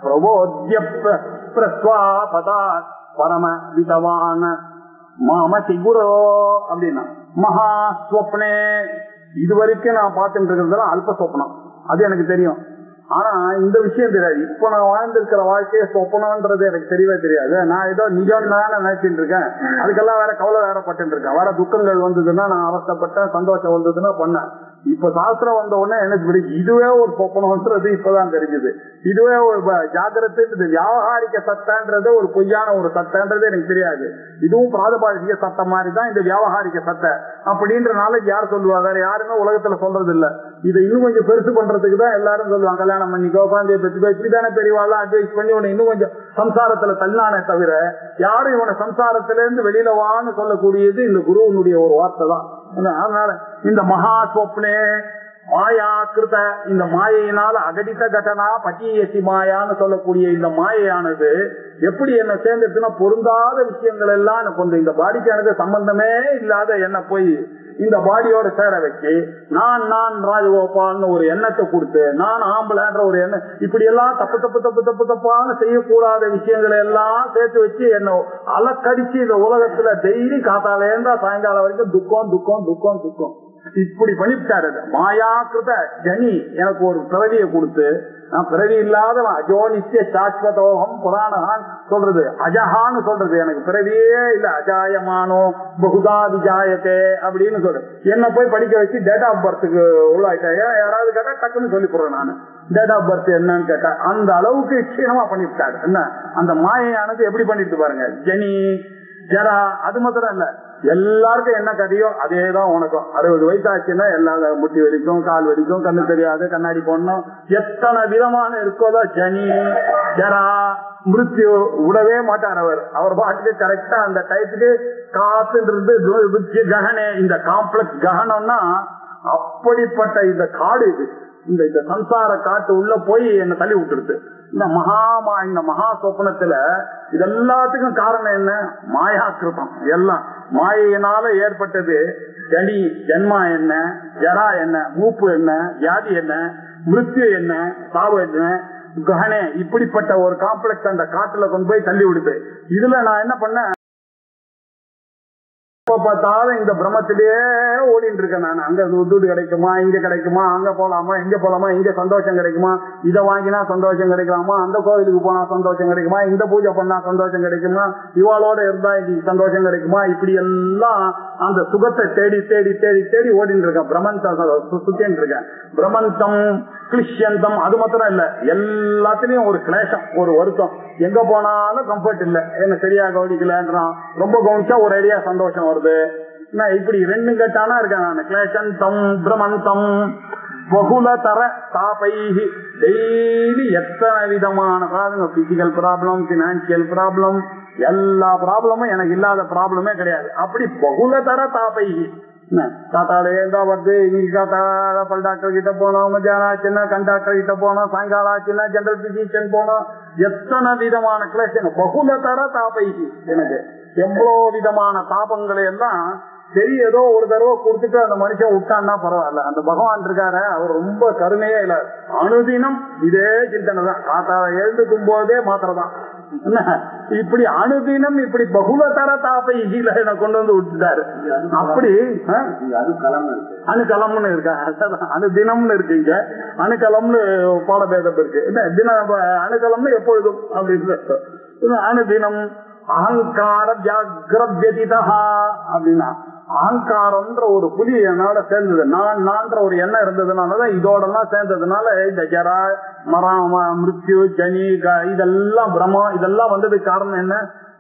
பிரபோத்ய பிரஸ்வாபதாத் பரம விதவான் மாமசி குரு அப்படின்னா. மகாஸ்வப்னே, இதுவரைக்கும் நான் பார்த்துட்டு இருக்கிறதுலாம் அல்ப சொப்னம், அது எனக்கு தெரியும். ஆனா இந்த விஷயம் தெரியாது. இப்ப நான் வாழ்ந்திருக்கிற வாழ்க்கையை சொப்பனம்ன்றது எனக்கு தெரியவே தெரியாது. நான் ஏதோ நிஜம் தான் நினைச்சிட்டு இருக்கேன். அதுக்கெல்லாம் வேற கவலை வேற பட்டு இருக்கேன். வேற துக்கங்கள் வந்ததுன்னா நான் அவஸ்தப்பட்டேன், சந்தோஷம் வந்ததுன்னா பண்ணேன். இப்ப சாஸ்திரம் வந்த உடனே எனக்கு தெரியும் இதுவே ஒரு சொப்பனம்ன்றது இப்பதான் தெரிஞ்சது. இதுவே ஒரு ஜாகிரதை வியாவகாரிக சத்தன்றது ஒரு பொய்யான ஒரு சத்தன்றது எனக்கு தெரியாது. இதுவும் பிராதபாதிக சத்தம் மாதிரி தான் இந்த வியாவகாரிக சத்த அப்படின்ற நாளைக்கு யார் சொல்லுவா? வேற யாருமே உலகத்துல சொல்றது இல்ல. இதை இன்னும் கொஞ்சம் பெருசு பண்றதுக்கு தான் எல்லாரும் சொல்லுவாங்க, கல்யாணம் பண்ணிக்கோ, குழந்தைய பெற்றுக்கோ, இப்படிதானே பெரியவாள்லாம் அட்வைஸ் பண்ணி உன்னை இன்னும் கொஞ்சம் சம்சாரத்துல தள்ளானே தவிர யாரும் இவனை சம்சாரத்துல இருந்து வெளியில வான்னு சொல்லக்கூடியது இந்த குருவனுடைய ஒரு வார்த்தை தான். அதனால இந்த மகா சொப்னே மாயா கிருத, இந்த மாயையினால அகடித கடனா பட்டியசி மாயான்னு சொல்லக்கூடிய இந்த மாயையானது எப்படி என்ன சேர்ந்துச்சுன்னா பொருந்தாத விஷயங்கள் எல்லாம் எனக்கு கொண்டு இந்த பாடிக்கு எனக்கு சம்பந்தமே இல்லாத என்ன போய் இந்த பாடியோட சேர வச்சு நான் ராஜகோபால்னு ஒரு எண்ணத்தை கொடுத்து நான் ஆம்பளைன்ற ஒரு எண்ணம், இப்படி எல்லாம் தப்பான செய்யக்கூடாத விஷயங்களை எல்லாம் சேர்த்து வச்சு என்ன அலக்கடிச்சு இந்த உலகத்துல டெய்லி காத்தாலேந்தா சாயங்காலம் வரைக்கும் துக்கம் துக்கம் துக்கம் துக்கம் இப்படி பண்ணிவிட்டாரு. மாயாக்கிருத ஜனி எனக்கு ஒரு பிறவியை கொடுத்து, நான் பிறவி இல்லாத அஜோ நித்திய சாஸ்வதோகம் புராணகான் சொல்றது, அஜஹான்னு சொல்றது, எனக்கு பிறவியே இல்ல, அஜாயமானோ பகுதா விஜாயத்தே அப்படின்னு சொல்றது. என்ன போய் படிக்க வச்சு டேட் ஆஃப் பர்த்துக்கு உள்ளாயிட்டாங்க. யாராவது கேட்டா டக்குன்னு சொல்லி போடுறேன் நான் டேட் ஆஃப் பர்த் என்னன்னு கேட்டா. அந்த அளவுக்கு க்ஷீணமா பண்ணிவிட்டாரு. என்ன அந்த மாயானது எப்படி பண்ணிட்டு பாருங்க. ஜனி ஜரா அது மாத்திரம் இல்ல, எல்லாருக்கும் என்ன கதையோ அதேதான் உனக்கும். 60 வயசாச்சுன்னா எல்லா முட்டி வலிக்கும், கால் வலிக்கும், கண்ணு தெரியாது, கண்ணாடி போடணும், எத்தனை விதமான இருக்கோதோ ஜனி ஜரா மிருத்யு விடவே மாட்டார். அவர் பாட்டுக்கு கரெக்டா அந்த டயத்துக்கு காத்துன்றது ககனே. இந்த காம்ப்ளெக்ஸ் ககனம்னா அப்படிப்பட்ட இந்த காடு இது, இந்த சம்சார காட்டு உள்ள போய் என்ன தள்ளி விட்டுருது. இந்த மகா சொப்பனத்துல இது எல்லாத்துக்கும் காரணம் என்ன? மாயாக்கிருதம். எல்லாம் மாயினால ஏற்பட்டது. ஜனி ஜன்மா என்ன, ஜரா என்ன, மூப்பு என்ன, வியாதி என்ன, மிருத்யு என்ன, சாவு என்ன, கஹனே, இப்படிப்பட்ட ஒரு காம்ப்ளெக்ஸ் அந்த காட்டுல கொண்டு போய் தள்ளி விடுது. இதுல நான் என்ன பண்ணேன், பார்த்தாலும் இந்த பிரம்மத்திலேயே ஓடிட்டு இருக்கேன் நான். அங்க துட்டு கிடைக்குமா, இங்க கிடைக்குமா, அங்க போலாமா, இங்க போலாமா, இங்க சந்தோஷம் கிடைக்குமா, இதை வாங்கினா சந்தோஷம் கிடைக்கலாமா, அந்த கோவிலுக்கு போனா சந்தோஷம் கிடைக்குமா, இந்த பூஜை பண்ணா சந்தோஷம் கிடைக்குமா, இவாளோட இருந்தா இன்னைக்கு சந்தோஷம் கிடைக்குமா, இப்படி எல்லாம் அந்த சுகத்தை தேடி தேடி தேடி தேடி ஓடிட்டு இருக்கேன். பிரம்மந்தம் சுத்தின்னு இருக்கேன். பிரம்மந்தம் கிளிஷந்தம் அது மாத்திரம் இல்ல, எல்லாத்திலையும் ஒரு கிளேஷம், ஒரு வருத்தம். எங்க போனாலும் கம்ஃபர்ட் இல்ல, என்ன சரியா கவனிக்கலன்றான், ரொம்ப கவனிச்சா ஒரு ஐடியா சந்தோஷம் வருது. இப்படி ரெண்டு கட்டானா இருக்கேன் நான். கிளேஷந்தம் பிரமந்தம் பகுல தர தாபைஹி. டெய்லி எத்தனை விதமான problem, physical problem, financial problem, எல்லா ப்ராப்ளமும் எனக்கு இல்லாத ப்ராப்ளமே கிடையாது. அப்படி பகுல தர தாபைஹி. காத்தால ஏந்தா வருது, இன்னைக்கு காத்தால பல் டாக்டர் கிட்ட போனோம், மத்தியானம் ஆச்சுன்னா கண் டாக்டர் கிட்ட போனோம், சாயங்காலம் ஆச்சுன்னா ஜெனரல் பிசிஷியன் போனோம். எத்தனை விதமான கிளேஷன், பகுல தர தாபைஹி. எனக்கு எவ்வளவு விதமான தாபங்களை எல்லாம் சரி ஏதோ ஒரு தடவை கொடுத்துட்டு அந்த மனுஷன் விட்டான்னா பரவாயில்ல. அந்த பகவான் இருக்காரு, அவர் ரொம்ப கருணையே இல்ல. அனுதினம் இதே சிந்தனை தான். காத்தால எழுந்துக்கும் போதே மாத்திரதான். இப்படி அனுதினம் இப்படி பகுல தர தாப்பை என்ன கொண்டு வந்து விட்டுட்டாரு. அப்படி அணுக்கலம்னு இருக்கா, அணுதினம்னு இருக்குங்க. அணுக்கலம்னு பாடபேதம் இருக்கு. தினம் அணுக்கலம்னு எப்பொழுதும் அப்படின்னு அணுதினம். அகங்கார வியாகிரவியதிதா அப்படின்னா, அகங்காரம்ன்ற ஒரு புலி என்னோட சேர்ந்தது, நான்ற ஒரு எண்ணம் இருந்ததுனாலதான் இதோடலாம் சேர்ந்ததுனால இந்த ஜரா மரம் மிருத்யு ஜனி இதெல்லாம் பிரம்மம் இதெல்லாம் வந்ததுக்கு காரணம் என்ன?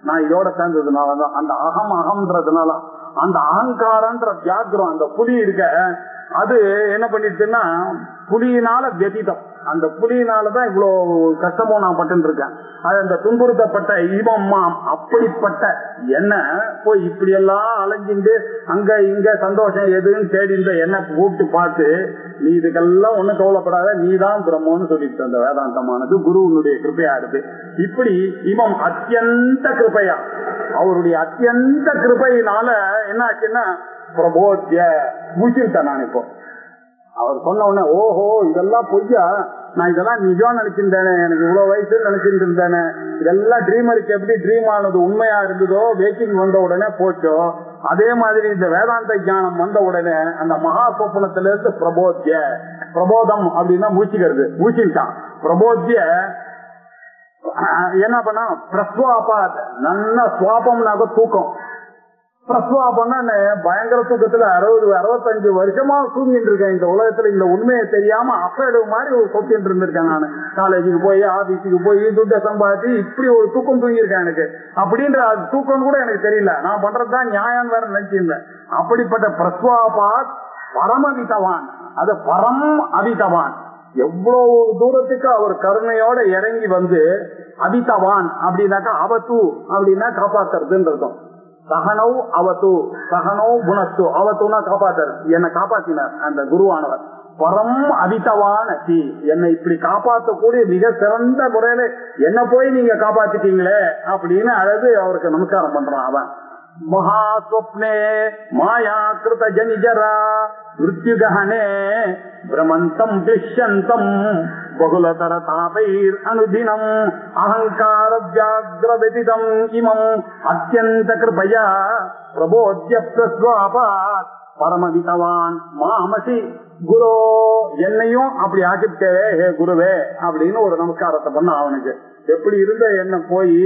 நான் இதோட சேர்ந்ததுனாலதான். அந்த அகம்ன்றதுனால அந்த அகங்காரன்ற வியாகிரம், அந்த புலி இருக்க அது என்ன பண்ணிடுச்சுன்னா புலியினால வெதிதம். அந்த புலியினாலதான் இவ்வளவு கஷ்டமும் நான் பட்டு இருக்கேன். அது அந்த துன்புறுத்தப்பட்ட இவம்மாம் அப்படிப்பட்ட என்ன போய் இப்படி எல்லாம் அலைஞ்சிட்டு அங்க இங்க சந்தோஷம் எதுன்னு தேடி இந்த என்ன கூப்பிட்டு பார்த்து, நீ இதுக்கெல்லாம் ஒண்ணும் கவலைப்படாத, நீதான் பிரம்மன்னு சொல்லிட்டு அந்த வேதாந்தமானது குருவனுடைய கிருப்பையா இருக்கு. இப்படி இவம் அத்தியந்த கிருப்பையா, அவருடைய அத்தியந்த கிருப்பையினால என்ன ஆச்சுன்னா பிரபோத்திய முடிச்சுட்டேன் நான். இப்போ அவர் சொன்ன உடனே ஓஹோ இதெல்லாம் பொய்யா, நான் இதெல்லாம் நிஜம் நினைச்சிருந்தேனே, எனக்கு இவ்வளவு வயசு நினைச்சிட்டு இருந்தேனே, இதெல்லாம் ட்ரீமருக்கு எப்படி ட்ரீம் ஆனது உண்மையா இருந்ததோ, வேக்கிங் வந்த உடனே போச்சோ, அதே மாதிரி இந்த வேதாந்த ஞானம் வந்த உடனே அந்த மகா சொப்பனத்துல இருந்து பிரபோத்திய, பிரபோதம் அப்படின்னா மூச்சுக்கிறது, மூச்சுட்டான். பிரபோத்திய என்ன பண்ணா பிரஸ்வாபாத், நல்ல சுவாபம்னாக்க தூக்கம். பிரஸ்வாபம்னா பயங்கர தூக்கத்துல 60-65 வருஷமா தூங்கிட்டு இருக்கேன் இந்த உலகத்துல. இந்த உண்மையை தெரியாம அசடு மாதிரி ஒரு சொத்திட்டு இருந்திருக்கேன் நான். காலேஜுக்கு போய் ஆபீஸுக்கு போய் துட்டை சம்பாதிச்சு இப்படி ஒரு தூக்கம் தூங்கியிருக்கேன் எனக்கு. அப்படின்ற தூக்கம் கூட எனக்கு தெரியல, நான் பண்றதுதான் நியாயம் வேற நினைச்சிருந்தேன். அப்படிப்பட்ட பிரஸ்வாபாத் பரமவிதவான், அது பரம் அவிதவான். எவ்வளவு தூரத்துக்கு அவர் கருணையோட இறங்கி வந்து அவிதவான் அப்படின்னாக்கா அவத்து அப்படின்னா காப்பாத்துறதுன்றதும். சகனவ் அவத்து, சகனவ் குணத்து, அவத்துனா காப்பாத்தர், என்னை காப்பாத்தினார் அந்த குருவானவர். பரம் அவிதவான் அச்சி, என்னை இப்படி காப்பாற்றக்கூடிய மிக சிறந்த முறையில என்ன போய் நீங்க காப்பாத்திட்டீங்களே அப்படின்னு அழகு அவருக்கு நமஸ்காரம் பண்றான் அவன். மகாஸ்வப்னே மாயா கிருத ஜனிஜரா மிருத்யுகஹனே பிரமந்தம் கிளிஷந்தம் பகுலதர தாபைர் அனுதினம் அகங்கார வியாகிரவதிதம் இமம் அத்யந்த கிருபயா பிரபோத்ய பிரஸ்வாபாத் பரமவிதவான் மாமசி குரு, என்னையும் அப்படி ஆக்கிட்டே ஹே குருவே அப்படின்னு ஒரு நமஸ்காரத்தை பண்ண. அவனுக்கு எப்படி இருந்த என்ன போய்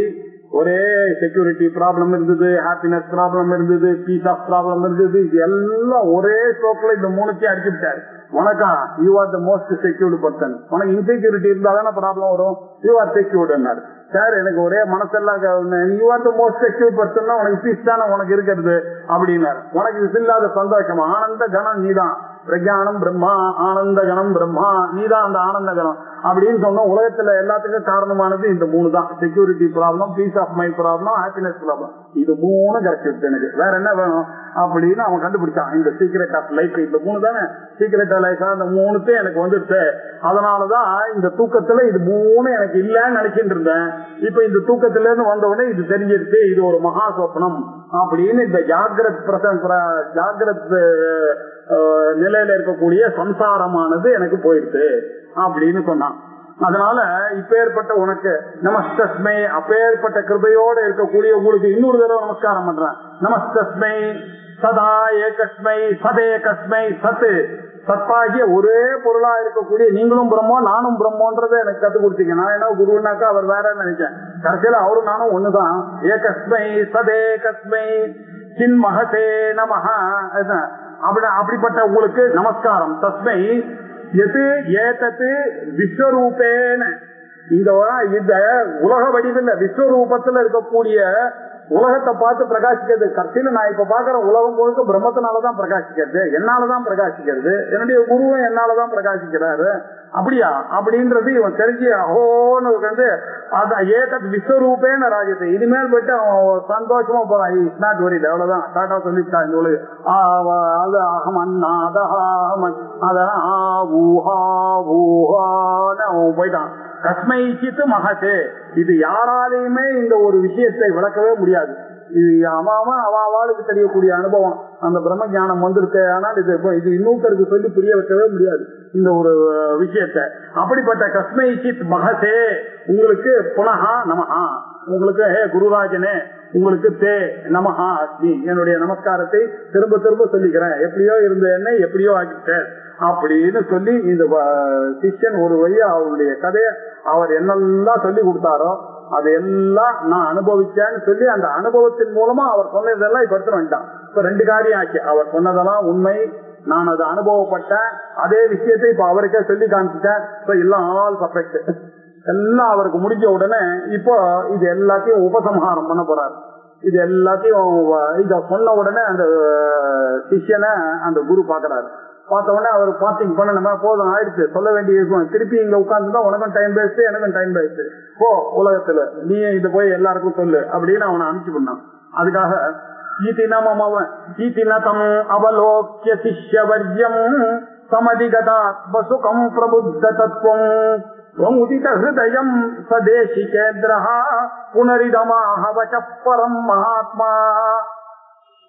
ஒரே செக்யூரிட்டி ப்ராப்ளம் இருந்தது, ஹாப்பினஸ் ப்ராப்ளம் இருந்தது, பீஸ் ஆஃப் ப்ராப்ளம் இருந்தது, இது எல்லாம் ஒரே ஸ்ட்ரோக்ல இந்த மூணுத்தையும் அடிச்சு விட்டாரு. உனக்கா you are the most secured person, உனக்கு இன்செக்யூரிட்டி இருந்தா தானே ப்ராப்ளம் வரும், யூ ஆர் செக்யூர்டுன்னாரு. சார் எனக்கு ஒரே மனசெல்லாம் you are the most secured person, உனக்கு பீஸ் தானே உனக்கு இருக்கிறது அப்படின்னாரு. உனக்கு இது இல்லாத சந்தோஷம், ஆனந்த கணம் நீதான், பிரஜானம் பிரம்மா ஆனந்த கணம் பிரம்மா, நீதான் அந்த ஆனந்த கணம் அப்படின்னு சொன்ன. உலகத்துல எல்லாத்துக்கும் காரணமானது இந்த மூணு தான், security problem, peace of mind problem, happiness problem. இது மூணு கிடைச்சிருச்சு எனக்கு, வேற என்ன வேணும் அப்படின்னு அவன் கண்டுபிடிச்சான். இந்த சீக்ரெட் ஆஃப் லைஃப் இந்த மூணு தானே சீக்ரெட் ஆஃப் லைஃப், அந்த மூணுத்தையும் எனக்கு வந்துருச்சு. அதனாலதான் இந்த தூக்கத்துல இது மூணு எனக்கு இல்லன்னு நினைச்சிட்டு இருந்தேன். இப்ப இந்த தூக்கத்துல இருந்து வந்த உடனே இது தெரிஞ்சிருச்சு, இது ஒரு மகா சொப்னம் அப்படின்னு இந்த ஜாகிரத் நிலையில இருக்கக்கூடிய சம்சாரமானது எனக்கு போயிடுச்சு அப்படின்னு சொன்னான். அதனால இப்பேற்பட்ட உனக்கு நமஸ்தஸ்மை, அப்பேற்பட்ட கிருபையோட இருக்கக்கூடிய உங்களுக்கு இன்னொரு தடவை நமஸ்காரம் பண்றேன். நமஸ்தஸ்மை சதா ஏகஸ்மை சதேகஸ்மை சத்து, சத்தாகிய ஒரே பொருளா இருக்கக்கூடிய நீங்களும் பிரம்மம் நானும் பிரம்மன்றதை எனக்கு கத்து கொடுத்தீங்க. நான் என்ன குருனாக்கா அவர் வேற நினைச்சேன், கடைசியில அவரும் நானும் ஒண்ணுதான். ஏகஸ்மை சதேகஸ்மை சின்மஹதே நமஹ, அப்படிப்பட்ட உங்களுக்கு நமஸ்காரம். தஸ்மை எது ஏதத்து விஸ்வரூபேன, இந்த உலக வடிவில் விஸ்வரூபத்துல இருக்கக்கூடிய உலகத்தை பார்த்து பிரகாசிக்கிறது. கடைசியில நான் இப்ப பாக்குற உலகம் முழுக்க பிரம்மத்தினாலதான் பிரகாசிக்கிறது, என்னாலதான் பிரகாசிக்கிறது, என்னுடைய குருவும் என்னாலதான் பிரகாசிக்கிறாரு. அப்படியா அப்படின்றது இவன் தெரிஞ்சு அஹோன்னு வந்து ஏதத் விஸ்வரூபேன ராஜத்தை. இனிமேல் போயிட்டு அவன் சந்தோஷமா போறான். இட்ஸ் நாட் வெரிட், அவ்வளவுதான் டாட்டா சொல்லிட்டான். இந்த உலகம் அது அகம் அண்ணாதஹாமன் அதான் அவன் போயிட்டான். கஸ்மை சித்து மகசே, இது யாராலையுமே இந்த ஒரு விஷயத்தை விளக்கவே முடியாது. இது அவளுக்கு தெரியக்கூடிய அனுபவம், அந்த பிரம்ம ஞானம் வந்திருக்கு. ஆனால் இது இன்னொருத்தருக்கு சொல்லி புரிய வைக்கவே முடியாது இந்த ஒரு விஷயத்தை. அப்படிப்பட்ட கஸ்மை சித் மகசே உங்களுக்கு புனகா நமஹா, உங்களுக்கு ஹே குருராஜனே உங்களுக்கு தே நமஹா அஸ்மி, என்னுடைய நமஸ்காரத்தை திரும்ப திரும்ப சொல்லிக்கிறேன். எப்படியோ இருந்த என்னை எப்படியோ ஆக்கிட்டேன் அப்படின்னு சொல்லி இந்த சிஷ்யன் ஒரு வழியா அவருடைய கதையை அவர் என்னெல்லாம் சொல்லி கொடுத்தாரோ அதையெல்லாம் நான் அனுபவிச்சேன்னு சொல்லி அந்த அனுபவத்தின் மூலமா அவர் சொன்னதெல்லாம் இப்ப எடுத்துட்டு வந்துட்டான். இப்ப ரெண்டு காரியம் ஆச்சு, அவர் சொன்னதெல்லாம் உண்மை, நான் அதை அனுபவப்பட்டேன், அதே விஷயத்தை இப்ப அவருக்கே சொல்லி காமிச்சிட்டேன். எல்லாம் ஆல் பர்ஃபெக்ட், எல்லாம் அவருக்கு முடிஞ்ச உடனே இப்போ இது எல்லாத்தையும் உபசம்ஹாரம் பண்ண போறாரு. இது எல்லாத்தையும் இத சொன்ன உடனே அந்த சிஷ்யனை அந்த குரு பாக்குறாரு. பார்த்த உடனே அவர் பாத்திங் பண்ணணுமா, போதும் ஆயிடுச்சு, சொல்ல வேண்டிய இருக்கும், திருப்பி இங்க உட்கார்ந்துதான் உனக்கும் டைம் பேஸ்ட் எனக்கும் டைம் பேஸ்ட், போ உலகத்துல நீ இதை போய் எல்லாருக்கும் சொல்லு அப்படின்னு அவனை அனுப்பிச்சு பண்ணான். அதுக்காக ஈதினம் அவலோக்கிய சிஷ்யவர்யம் சமதிகதாத்மசுகம் பிரபுத்த தத்துவம் உதித ஹிருதயம் சதேசிகேந்திரஹ புனரிதமாக வசப்பரம் மகாத்மா.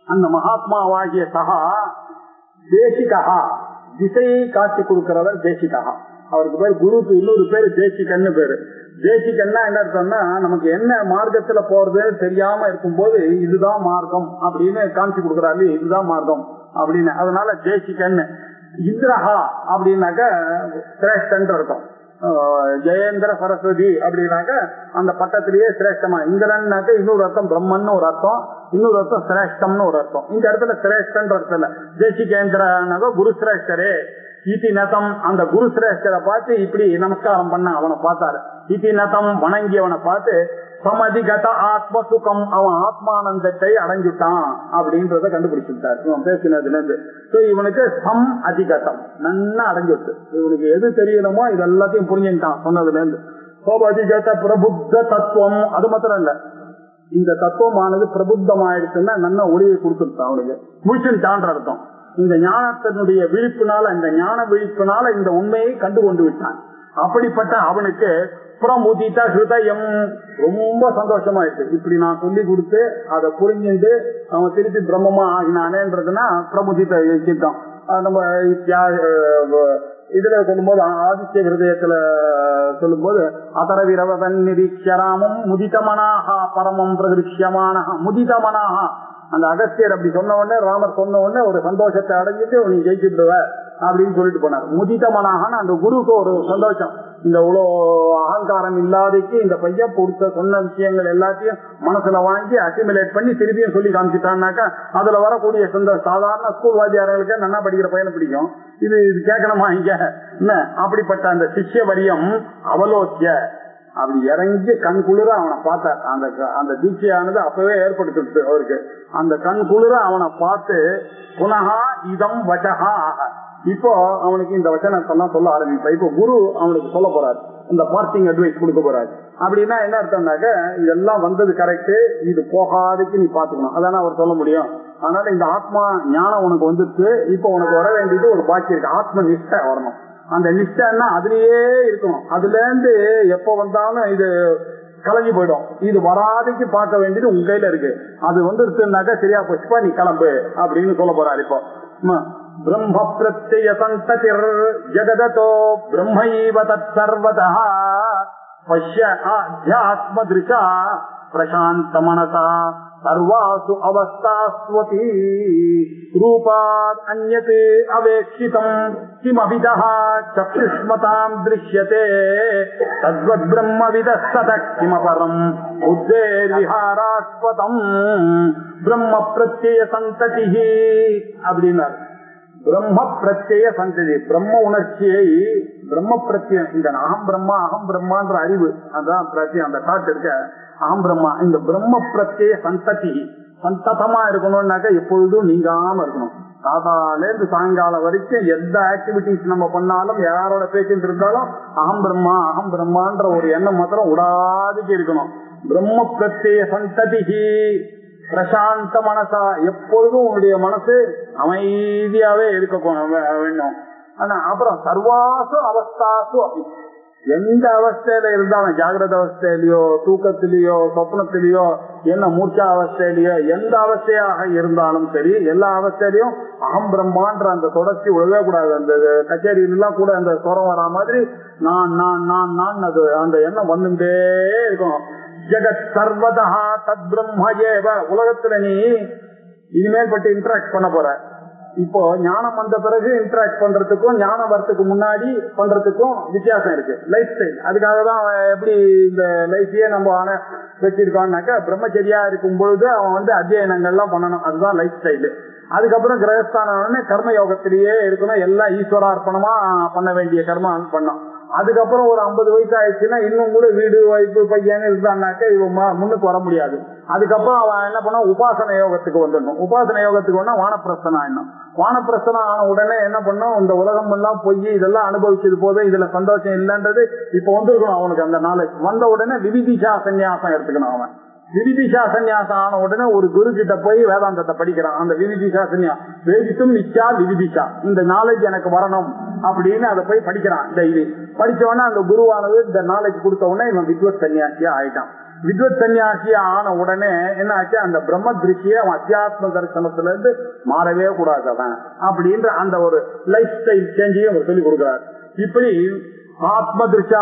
அந்த மகாத்மாவாகிய சகா தேசிகா, திசையை காட்டி கொடுக்கிறவர் தேசிகா. அவருக்கு பேர், குருக்கு இன்னொரு பேரு தேசிகன்னு பேரு. தேசிகன்னா என்ன அர்த்தம்னா, நமக்கு என்ன மார்க்கத்துல போறதுன்னு தெரியாம இருக்கும் போது இதுதான் மார்க்கம் அப்படின்னு காமிச்சு கொடுக்குறாரு, இதுதான் மார்க்கம் அப்படின்னு. அதனால தேசிகன்னு. இந்திரஹா அப்படின்னாக்க சிரேஷ்டன் இருக்கும். ஜெயேந்திர சரஸ்வதி அப்படின்னாக்க அந்த பட்டத்திலேயே சிரேஷ்டமா. இந்திரன்னாக்க இன்னொரு அர்த்தம் பிரம்மன் ஒரு அர்த்தம், இன்னொரு அர்த்தம் சிரேஷ்டம்னு ஒரு அர்த்தம். இந்த இடத்துல சிரேஷ்டன் அர்த்தம் தேசிகேந்திரனாக குரு சிரேஷ்டரே. இதி நதம், அந்த குரு சிரேஷ்டரை பார்த்து இப்படி நமஸ்காரம் பண்ண அவனை பார்த்தாரு. இதி நதம் வணங்கியவனை பார்த்து சமதிகத ஆத்மசுகம், அவன் ஆத்மானந்தத்தை அடைஞ்சுட்டான் அப்படின்றத கண்டுபிடிச்சுட்டார் இவன் பேசினதுல இருந்து. இவனுக்கு சம் அதிகதம் நன்னா அடைஞ்சுட்டு, இவனுக்கு எது தெரியணுமோ இது எல்லாத்தையும் புரிஞ்சுட்டான் சொன்னதுல இருந்து. சோபதிகத பிரபுத்த தத்துவம், அது மாத்திரம் இல்ல, இந்த தத்துவமானது பிரபுத்தமாயிடுச்சுன்னா நல்ல ஒளியை கொடுத்துட்டான் அவனுக்கு, முழிச்சுட்டான்ற அர்த்தம். இந்த ஞானத்தினுடைய விழிப்புனால, இந்த ஞான விழிப்புனால இந்த உண்மையை கண்டு கொண்டு விட்டான். அப்படிப்பட்ட அவனுக்கு பிரமுதித ஹிருதயம், ரொம்ப சந்தோஷமாயிடுச்சு. இப்படி நான் சொல்லி கொடுத்து அதை புரிஞ்சுட்டு அவன் திருப்பி பிரம்மமா ஆகினானேன்றதுன்னா பிரமுதித சித்தம். நம்ம இதுல சொல்லும்போது ஆதித்ய ஹிருதயத்துல சொல்லும்போது அதரவிரவதன் நிரீட்சராமம் முதிதமனாக பரமம் பிரதிருஷ்யமான முதிதமனாக, அந்த அகஸ்தியர் அப்படி சொன்ன உடனே ராமர் சொன்ன உடனே ஒரு சந்தோஷத்தை அடைஞ்சிட்டு நீ ஜெயிச்சுடுவ அப்படின்னு சொல்லிட்டு போனார். முதிதமனாகனு அந்த குருவுக்கு ஒரு சந்தோஷம். இந்த இவ்வளோ அகங்காரம் இல்லாதைக்கு இந்த பையன் பிடிச்ச சொன்ன விஷயங்கள் எல்லாத்தையும் மனசுல வாங்கி அசிமுலேட் பண்ணி திருப்பியும் சொல்லி காமிச்சிட்டான்னாக்கா அதுல வரக்கூடிய சந்தோஷம். சாதாரண ஸ்கூல் வாத்தியாரர்களுக்கு நல்லா படிக்கிற பையனை பிடிக்கும், இது கேட்கணுமா இங்க என்ன? அப்படிப்பட்ட அந்த சிஷ்ய வரியம் அவலோக்கிய அப்படி இறங்கி கண் குளிர அவனை பார்த்தார். அந்த தீட்சையானது அப்பவே ஏற்படுத்திட்டு அவருக்கு அந்த கண் குளிர அவனை பார்த்து புனகா இதம் வசகா ஆக இப்போ அவனுக்கு இந்த வச்சனத்தெல்லாம் சொல்ல ஆரம்பிப்பா. இப்போ குரு அவனுக்கு சொல்ல போறாரு, இந்த பார்ட்டிங் அட்வைஸ் கொடுக்க போறாரு. அப்படின்னா என்ன அர்த்தம்னாக்க இதெல்லாம் வந்தது கரெக்ட், இது போகாதுக்கு நீ பாத்துக்கணும், அதான அவர் சொல்ல முடியும். அதனால இந்த ஆத்மா ஞானம் உனக்கு வந்துட்டு இப்போ உனக்கு வர வேண்டியது ஒரு பாக்கி இருக்கு, ஆத்ம நிஷ்டை வரணும். அந்த நிஷ்டைன்னா அதுலயே இருக்கணும். அதுல இருந்து எப்ப வந்தாலும் இது கலங்கி போயிடும். இது வராதைக்கு பார்க்க வேண்டியது உங்க கையில இருக்கு. அது வந்துருச்சுனாக்கா சரியா போச்சுப்பா நீ கிளம்பு அப்படின்னு சொல்ல போறாரு. இப்போ பிரம்ம பிரத்யய சந்ததிர் ஜகதோ பிரம்மைவ தத் சர்வதஹ பஷ்ய ஆத்ம திருஷா பிரசாந்த மனசா சர்வாசு அவஸ்தாஸ்வதி ரூபாத் அன்யத் அவேக்ஷிதம் கிமவிதஹ சக்ஷுஷ்மதாம் திருஷ்யதே தத்வத் பிரம்மவிதः சதः கிமபரம் உத்தேர் விஹாராஸ்பதம் பிரம்ம பிரத்யய சந்ததிஹி அப்படின்னார். பிரம்ம பிரத்யய சந்ததி பிரம்ம உணர்ச்சியை பிரம்ம பிரத்யம் இந்த அகம் பிரம்மா அகம் பிரம்மான்ற அறிவு அதான் பிரத்யம் அந்த தாட் இருக்க அகம் பிரம்மா. இந்த பிரம்ம பிரத்யய சந்ததி சந்ததமா இருக்கணும்னாக்க எப்பொழுதும் நீங்காம இருக்கணும். காதால இருந்து சாயங்காலம் வரைக்கும் எந்த ஆக்டிவிட்டிஸ் நம்ம பண்ணாலும் யாரோட பேசிட்டு இருந்தாலும் அகம் பிரம்மா அகம் பிரம்மான்ற ஒரு எண்ணம் மாத்திரம் விடாதுக்கு இருக்கணும். பிரம்ம பிரத்யய சந்ததி பிரசாந்த மனசா எப்பொழுதும் உன்னுடைய மனசு அமைதியாவே இருக்க வேண்டும். ஆனா அப்புறம் சர்வாசு அவஸ்தாசு அப்படி எந்த அவஸ்தையில இருந்தாலும் ஜாகிரத அவஸ்தையிலயோ தூக்கத்திலேயோ சொப்னத்திலேயோ என்ன மூர்ச்சா அவஸ்தையிலயோ எந்த அவஸ்தையாக இருந்தாலும் சரி எல்லா அவஸ்தையிலையும் அகம் பிரம்மான்ற அந்த தொடர்ச்சி விடவே கூடாது. அந்த கச்சேரியிலாம் கூட அந்த சொரம் வரா மாதிரி நான் நான் நான் நான் அது அந்த எண்ணம் வந்துட்டே இருக்கும். ஜெகத் சர்வதா தத் பிரம்ம ஏவ. உலகத்துல நீ இனிமேல் பட்டு இன்டராக்ட் பண்ண போற. இப்போ ஞானம் வந்த பிறகு இன்டராக்ட் பண்றதுக்கும் ஞானம் வரத்துக்கு முன்னாடி பண்றதுக்கும் வித்தியாசம் இருக்கு. லைஃப் ஸ்டைல் அதுக்காக தான் எப்படி இந்த லைஃபையே நம்ம வச்சிருக்கோம்னாக்கா பிரம்மச்சரியா இருக்கும் பொழுது அவன் அத்தியனங்கள்லாம் பண்ணணும், அதுதான் லைஃப் ஸ்டைலு. அதுக்கப்புறம் கிரகஸ்தான கர்ம யோகத்திலேயே இருக்கணும், எல்லாம் ஈஸ்வரார்ப்பணமா பண்ண வேண்டிய கர்மா பண்ணணும். அதுக்கப்புறம் ஒரு 50 வயசு ஆயிடுச்சுன்னா இன்னும் கூட வீடு வைப்பு பையன்னு இருந்தான்னாக்க இவன் முன்னுக்கு வர முடியாது. அதுக்கப்புறம் அவன் என்ன பண்ண உபாசன யோகத்துக்கு வந்துடணும். உபாசன யோகத்துக்கு வந்தா வானப்பிரஸ்தனம் ஆயிடணும். வானப்பிரஸ்தனம் ஆன உடனே என்ன பண்ணும், இந்த உலகம் எல்லாம் பொய் இதெல்லாம் அனுபவிச்சது போதும், இதுல சந்தோஷம் இல்லைன்றது இப்ப வந்துருக்கணும். அவனுக்கு அந்த நாலேஜ் வந்த உடனே விவிதிஷா சன்னியாசம் எடுத்துக்கணும். அவன் விவிதிஷா சன்னியாசம் ஆன உடனே ஒரு குரு கிட்ட போய் வேதாந்தத்தை படிக்கிறான். அந்த விவிதிஷா சன்னியாசம் வேதித்தும் நிச்சா விவிதிஷா இந்த நாலேஜ் எனக்கு வரணும் அப்படின்னு அதை போய் படிக்கிறான். டெய்லி படிச்சவொடனே அந்த குருவானது இந்த நாலேஜ் கொடுத்த உடனே இவன் வித்வத் சன்னியாசியா ஆயிட்டான். வித்வத் சன்னியாசியா ஆன உடனே என்ன ஆச்சு, அந்த பிரம்ம திருஷ்டிய அவன் அத்தியாத்ம தரிசனத்துல இருந்து மாறவே கூடாது அவன் அப்படின்ற அந்த ஒரு லைஃப் ஸ்டைல் சேஞ்சையும் அவர் சொல்லிக் கொடுக்கிறார். இப்படி ஆத்ம திருஷா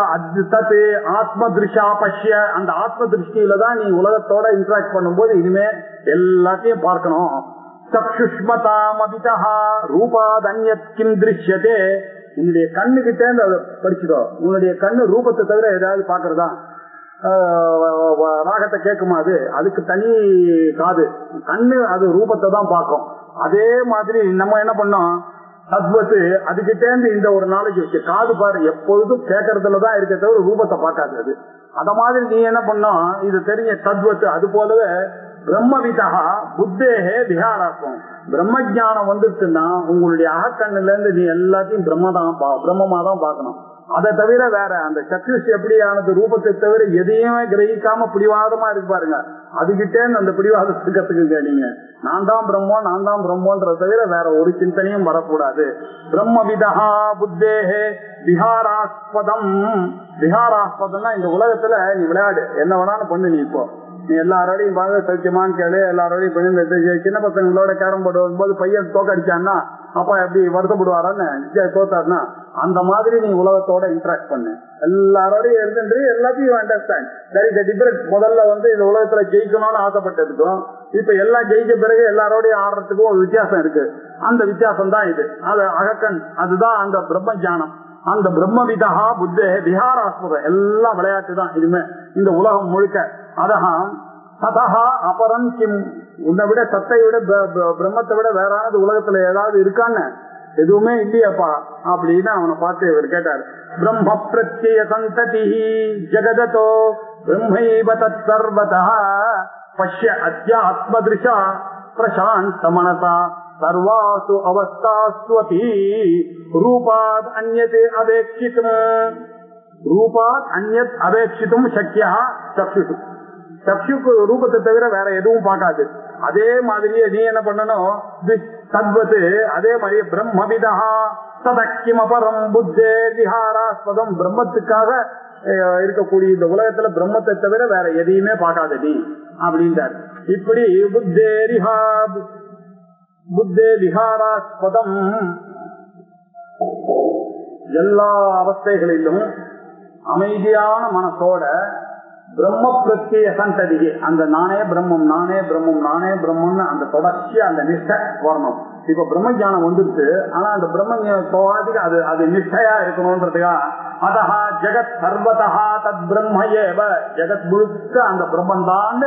தத்து ஆத்ம திருஷா பஷ்ய அந்த ஆத்ம திருஷ்டியில தான் நீ உலகத்தோட இன்டராக்ட் பண்ணும்போது இனிமே எல்லாத்தையும் பார்க்கணும். சக்ஷுஷ்மதாம் அபிதஹ ரூபாதன்யத் கிம் திருஷ்யதே. உன்னுடைய கண்ணுகிட்டே அதை படிச்சுக்கோ. உன்னுடைய கண்ணு ரூபத்தை தவிர ஏதாவது பாக்குறதா? ராகத்தை கேட்குமா? அதுக்கு தனி காது. கண்ணு அது ரூபத்தை தான் பார்க்கும். அதே மாதிரி நம்ம என்ன பண்ணோம், தத்வத்து அதுகிட்டே இருந்து இந்த ஒரு நாலேஜ் வச்சு காது பாரு எப்பொழுதும் கேட்கறதுலதான் இருக்க தவிர ரூபத்தை பார்க்காது. அது அத மாதிரி நீ என்ன பண்ணோம், இது தெரிஞ்ச தத்வத்து. அது போலவே பிரம்மவிதா புத்தேகே விஹாராக்கும். பிரம்ம ஜானம் வந்துருச்சுன்னா உங்களுடைய அகக்கண்ணுல இருந்து நீ எல்லாத்தையும் பிரம்மமா தான் பார்க்கணும். அதை தவிர வேற அந்த சக்ஷுஷ் எப்படியானது ரூபத்தை தவிர எதையுமே கிரகிக்காம பிடிவாதமா இருக்கு பாருங்க, அதுகிட்டே அந்த பிடிவாதத்தை கத்துக்குங்க. நீங்க நான் தான் பிரம்மம் நான் தான் பிரம்மன்றத தவிர வேற ஒரு சிந்தனையும் வரக்கூடாது. பிரம்மவிதா புத்தேஹே விஹாராஸ்பதம். விஹாராஸ்பதம்னா இந்த உலகத்துல நீ விளையாடு, என்ன வேணாலும் பண்ணு. நீ இப்போ நீ எல்லாரோடையும் பாக சௌக்கியமான்னு கேளு. எல்லாரோடையும் சின்ன பசங்களோட கேரம் போர்டு வரும்போது பையன் தோக்கடிச்சான்னா அப்பா எப்படி வருத்தப்படுவாரான்னு, தோத்தாருன்னா அந்த மாதிரி நீ உலகத்தோட இன்டராக்ட் பண்ணு. எல்லாரோடையும் இருந்துட்டு எல்லாத்தையும் understand. That is the difference. முதல்ல இந்த உலகத்துல ஜெயிக்கணும்னு ஆசைப்பட்டதுக்கும் இப்ப எல்லாம் ஜெயிச்ச பிறகு எல்லாரோடையும் ஆடுறதுக்கும் ஒரு வித்தியாசம் இருக்கு. அந்த வித்தியாசம் தான் இது. அது அகக்கண், அதுதான் அந்த பிரம்ம ஞானம். அந்த பிரம்மவிதா புத்தே விஹாராஸ்பதம், எல்லாம் விளையாட்டு தான் இனிமே இந்த உலகம் முழுக்க. அதஹாம் சதஹா அபரம் கிம், உன்னை விட சத்தை விட பிரம்மத்தை விட வேறானது உலகத்துல ஏதாவது இருக்கான்னு? எதுவுமே இல்லையப்பா அப்படின்னு அவனை பார்த்து இவர் கேட்டார். பிரம்ம பிரத்யய சந்ததி ஜெகதோ பிரம்மைவ தத் சர்வதா பஷ்ய அத்யாத்மத்ருஷா பிரசாந்த மனசா சர்வாசு அவஸ்தாஸ்வபி ரூபாத் அன்யத் அவேக்ஷிதும் ரூபாத் அன்யத் அவேக்ஷிதும் சக்யா சக்ஷுஷு. சக்ஷுக்கு ரூபத்தை தவிர வேற எதுவும் பார்க்காது. அதே மாதிரியே நீ என்ன பண்ணணும், தத்வத்து அதே மாதிரியே பிரம்மவிதா சதக்கிம் அபரம் புத்தே விஹாராஸ்பதம், பிரம்மத்துக்காக இருக்கக்கூடிய இந்த உலகத்துல பிரம்மத்தை தவிர வேற எதையுமே பார்க்காதடி அப்படின்றார். இப்படி புத்தே விஹாராஸ்பதம் எல்லா அவஸ்தைகளிலும் அமைதியான மனசோட பிரம்ம பிரத்யய சந்ததிக்கு அந்த நானே பிரம்மம் நானே பிரம்மம் நானே பிரம்மம்னு அந்த தொடர்ச்சியா அந்த நிஷ்டை வரணும். இப்ப பிரம்ம ஞானம் வந்துருச்சு, ஆனா அந்த பிரம்ம ஞானத்துக்கு அது அது நிஷ்டையா இருக்கணும்ன்றதுக்கா அதஹா ஜெகத் சர்வதா தத் பிரம்ம ஏவ, ஜெகத் முழுக்க அந்த பிரம்மன் தான்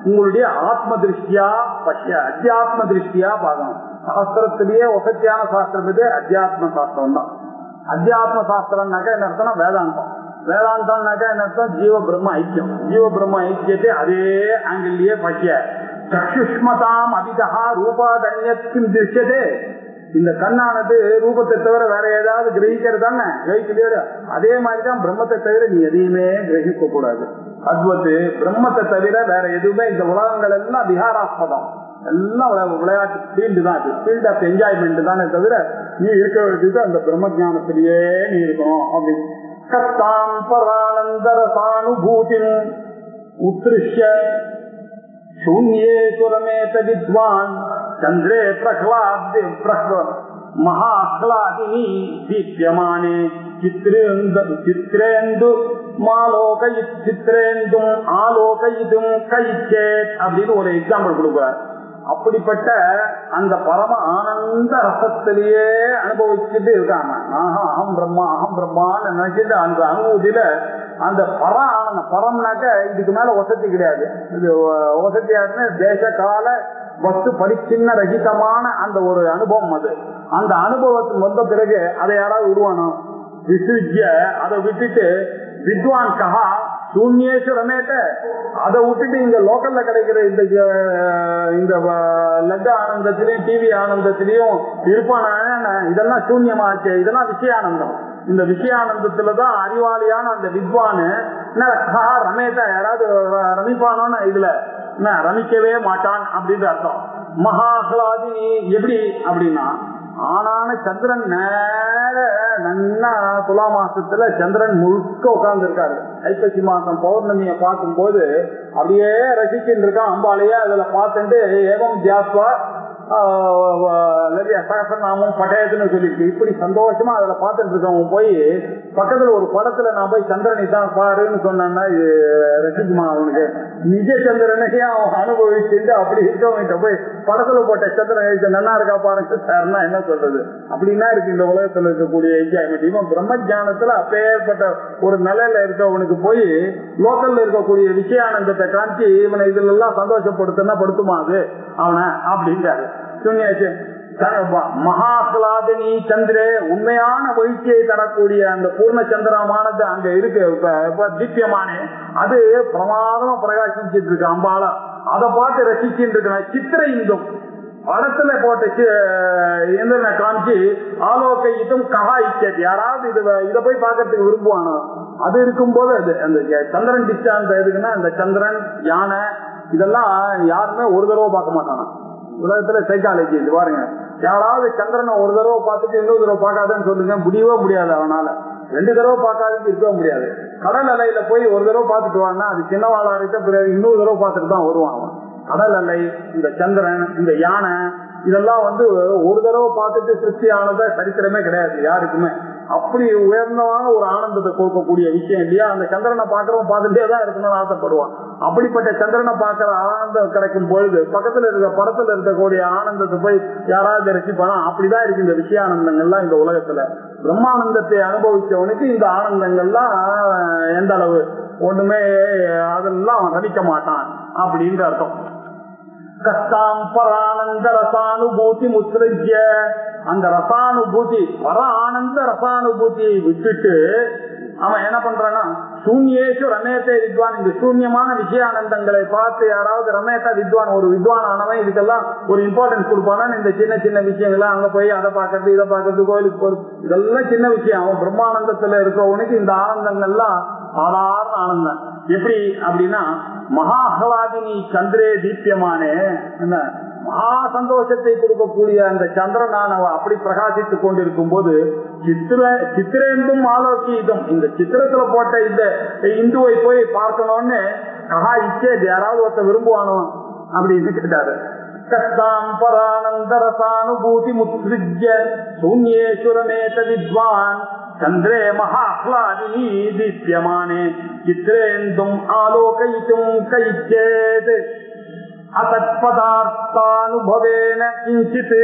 உங்களுடைய ஆத்ம திருஷ்டியா பஷ்ய, அத்தியாத்ம திருஷ்டியா பார்க்கணும். சாஸ்திரத்திலேயே வசத்தியான சாஸ்திரம் இது அத்தியாத்ம சாஸ்திரம் தான். அத்தியாத்ம சாஸ்திரம்னாக்கா என்ன அர்த்தம்னா வேதாந்தம். வேதாந்தம்னாக்கா என்ன அர்த்தம், ஜீவ பிரம்ம ஐக்கியம். ஜீவ பிரம்ம ஐக்கியத்தை அதே ஆங்கிள்லயே பஷ்ய சக்ஷுஷ்மதாம் அபிதா ரூபாதன்யத்தின் திருஷ்யதே. இந்த கண்ணானது ரூபத்தை தவிர வேற ஏதாவது கிரகிக்கிறதானே, கிரகிக்கலையோ அதே மாதிரிதான் பிரம்மத்தை தவிர நீ எதையுமே கிரகிக்க கூடாது. அத்வத்து பிரம்மத்தை தவிர வேற எதுவுமே இந்த உலகங்கள் எல்லாம் விஹாராஸ்பதம், எல்லாம் விளையாட்டு ஃபீல்டு தான். இது ஃபீல்ட் ஆஃப் என்ஜாய்மெண்ட் தானே தவிர நீ இருக்க வேண்டியது அந்த பிரம்ம ஞானத்திலேயே நீ இருக்கணும் அப்படின்னு. கத்தாம் பரானந்தரசானுபூதிம் உத்ருஷ்ய சூன்யேஸ்வரமேத வித்வான் சந்திரே பிரஹ்லாத் மகாஹ்லாதினி தீப்யமானே சித்ரேந்து சித்ரேந்தும் ஆலோகயிதும் கைச்சேத் அப்படின்னு ஒரு எக்ஸாம்பிள் கொடுக்கிறார். அப்படிப்பட்ட அந்த பரம ஆனந்த ரசத்திலேயே அனுபவிச்சுட்டு இருக்காங்க. அகம் பிரம்மா அகம் பிரம்மான்னு நினைச்சிட்டு அந்த அனுபூதியில அந்த பர ஆனந்த பரம்னாக்க இதுக்கு மேல வசதி கிடையாது. இது வசதியாருன்னு தேச கால வஸ்து பரிச்சின்ன ரகிதமான அந்த ஒரு அனுபவம். அது அந்த அனுபவத்துக்கு வந்த பிறகு அதை யாராவது விடுவானோ, விசுஜ்ய அதை விட்டுட்டு வித்வான் கஹா சூன்யேஸ்வரமேட்ட அதை விட்டுட்டு இங்க லோக்கல்ல கிடைக்கிற இந்த லட்ட ஆனந்தத்திலையும் டிவி ஆனந்தத்திலையும் இருப்பான இதெல்லாம் சூன்யமாச்சு, இதெல்லாம் விஷயானந்தம். இந்த விஷயானந்தத்துலதான் அறிவாளியான அந்த வித்வானு ரமேத யாராவது ரமிப்பானோன்னு இதுல ரமிக்கவே மாட்டான் அப்படின்னு அர்த்தம். மகாஹ்லாதி எப்படி அப்படின்னா, ஆனான சந்திரன் நேர நன்னா துலா மாசத்துல சந்திரன் முழுக்க உட்கார்ந்து இருக்காரு. ஐப்பசி மாசம் பௌர்ணமியை பார்க்கும் போது அப்படியே ரசிச்சுட்டு இருக்கான் அம்பாலையே. அதுல பார்த்துட்டு ஏவம் தியாஸ்வா சகசநாமம் பட்டயத்துன்னு சொல்லிருக்கு. இப்படி சந்தோஷமா அதுல பார்த்துட்டு இருக்கவன் போய் பக்கத்துல ஒரு படத்துல நான் போய் சந்திரனை தான் பாருன்னு சொன்னேன்னா இது ரசிக்குமா அவனுக்கு? நிஜ சந்திரனையே அவன் அனுபவிச்சுட்டு அப்படி இருக்கவங்கிட்ட போய் படத்துல போட்ட சந்திரன் நல்லா இருக்கா பாருங்க சார்னா என்ன சொல்றது? அப்படின்னா இருக்கு இந்த உலகத்துல இருக்கக்கூடிய என்ஜாய்மெண்ட். இவன் பிரம்ம ஞானத்துல அப்பேற்பட்ட ஒரு நிலையில இருக்கவனுக்கு போய் லோக்கல்ல இருக்கக்கூடிய விஷயானந்தத்தை காமிச்சு இவனை இதுல எல்லாம் சந்தோஷப்படுத்தினா படுத்துமா அது அவனை அப்படின்றாரு. மகாஹ்லாதினி சந்திரே, உண்மையான மகிழ்ச்சியை தரக்கூடிய அந்த பூர்ண சந்திரமானது அங்க இருக்கு. தீப்யமான அது பிரமாதமா பிரகாசிச்சுட்டு இருக்கு அம்பால. அதை பார்த்து ரசிச்சுட்டு இருக்க சித்திர இந்தும் படத்துல போட்ட எந்திரனை காமிச்சு ஆலோக இதும் கஹா இச்சது. யாராவது இதை போய் பார்க்கறதுக்கு விரும்புவானோ அது இருக்கும்போது அது அந்த சந்திரன் டிஸ்டான்ஸ் எதுக்குன்னா அந்த சந்திரன் யானை இதெல்லாம் யாருமே ஒரு தடவை பார்க்க மாட்டானா உலகத்துல. சைக்காலஜி இது பாருங்க, யாராவது சந்திரனை ஒரு தடவை பார்த்துட்டு இன்னொரு தடவை பார்க்காதுன்னு சொல்லுங்க, முடியவே முடியாது அவனால. 2 தடவை பார்க்காதுக்கு இருக்க முடியாது. கடல் அலையில போய் ஒரு தடவை பார்த்துட்டு வான்னா அது சின்னவாளா இருக்க பிறகு இன்னொரு தடவை பார்த்துட்டு தான் வருவான் அவன். கடல் அலை, இந்த சந்திரன், இந்த யானை இதெல்லாம் ஒரு தடவை பார்த்துட்டு திருப்தி ஆனத சரித்திரமே கிடையாது யாருக்குமே. அப்படி உயர்ந்தமான ஒரு ஆனந்தத்தை கொடுக்கக்கூடிய விஷயம் இல்லையா? அந்த சந்திரனை பார்க்கறவன் பார்த்துட்டே தான் இருக்கணும்னு ஆசைப்படுவான். அப்படிப்பட்ட சந்திரனை பார்க்கிற ஆனந்தம் கிடைக்கும் பொழுது பக்கத்துல இருக்க படத்துல இருக்கக்கூடிய ஆனந்தத்தை போய் யாராவது ரசிப்பானா? அப்படிதான் இருக்கு இந்த விஷயானந்தங்கள்லாம் இந்த உலகத்துல. பிரம்மானந்தத்தை அனுபவிச்சவனுக்கு இந்த ஆனந்தங்கள்லாம் எந்த அளவு ஒண்ணுமே அதெல்லாம் ரசிக்க மாட்டான் அப்படின்ற அர்த்தம். கஷ்டம் பரானந்த ரசானுபூதி முத்ரஜ்ய, அந்த ரசானுபூதி வர ஆனந்த ரசானுபூதியை விட்டுட்டு அவன் என்ன பண்றான்னா சூன்யேஷு ரமேதே வித்வான், இந்த சூன்யமான விஷயானந்தங்களை பார்த்து யாராவது ரமேதா வித்வான், ஒரு வித்வான் ஆனவன் இதுக்கெல்லாம் ஒரு இம்பார்ட்டன்ஸ் கொடுப்பானா? இந்த சின்ன சின்ன விஷயங்கள்லாம் அங்க போய் அதை பார்க்கறது இதை பார்க்கறது கோயிலுக்கு போறது இதெல்லாம் சின்ன விஷயம். அவன் பிரம்மானந்தத்துல இருக்கிறவனுக்கு இந்த ஆனந்தங்கள்லாம் சாதாரண ஆனந்தம். எப்படி அப்படின்னா மகாஹ்லாதினி சந்திரே தீப்யமானே, என்ன மகா சந்தோஷத்தை கொடுக்கக்கூடிய அந்த சந்திரனானவ அப்படி பிரகாசித்துக் கொண்டிருக்கும் போது சித்திரேந்தும் ஆலோக்கியம், இந்த சித்திரத்துல போட்ட இந்த இந்துவை போய் பார்க்கணும்னு கஹா இச்சே யாராவது ஒருத்த விரும்புவானோ அப்படின்னு கேட்டாரு. கஷ்டாம் பரானந்த ரசானுபூதி முத்ரிஜ்ய சூன்யேஸ்வரமேத வித்வான் சந்திரே மகாஹ்லாதினி தீப்யமானே சித்திரேந்தும் ஆலோகயித்தும் கைச்சேத் அசத்பதார்த்தானுபவேன கிஞ்சித்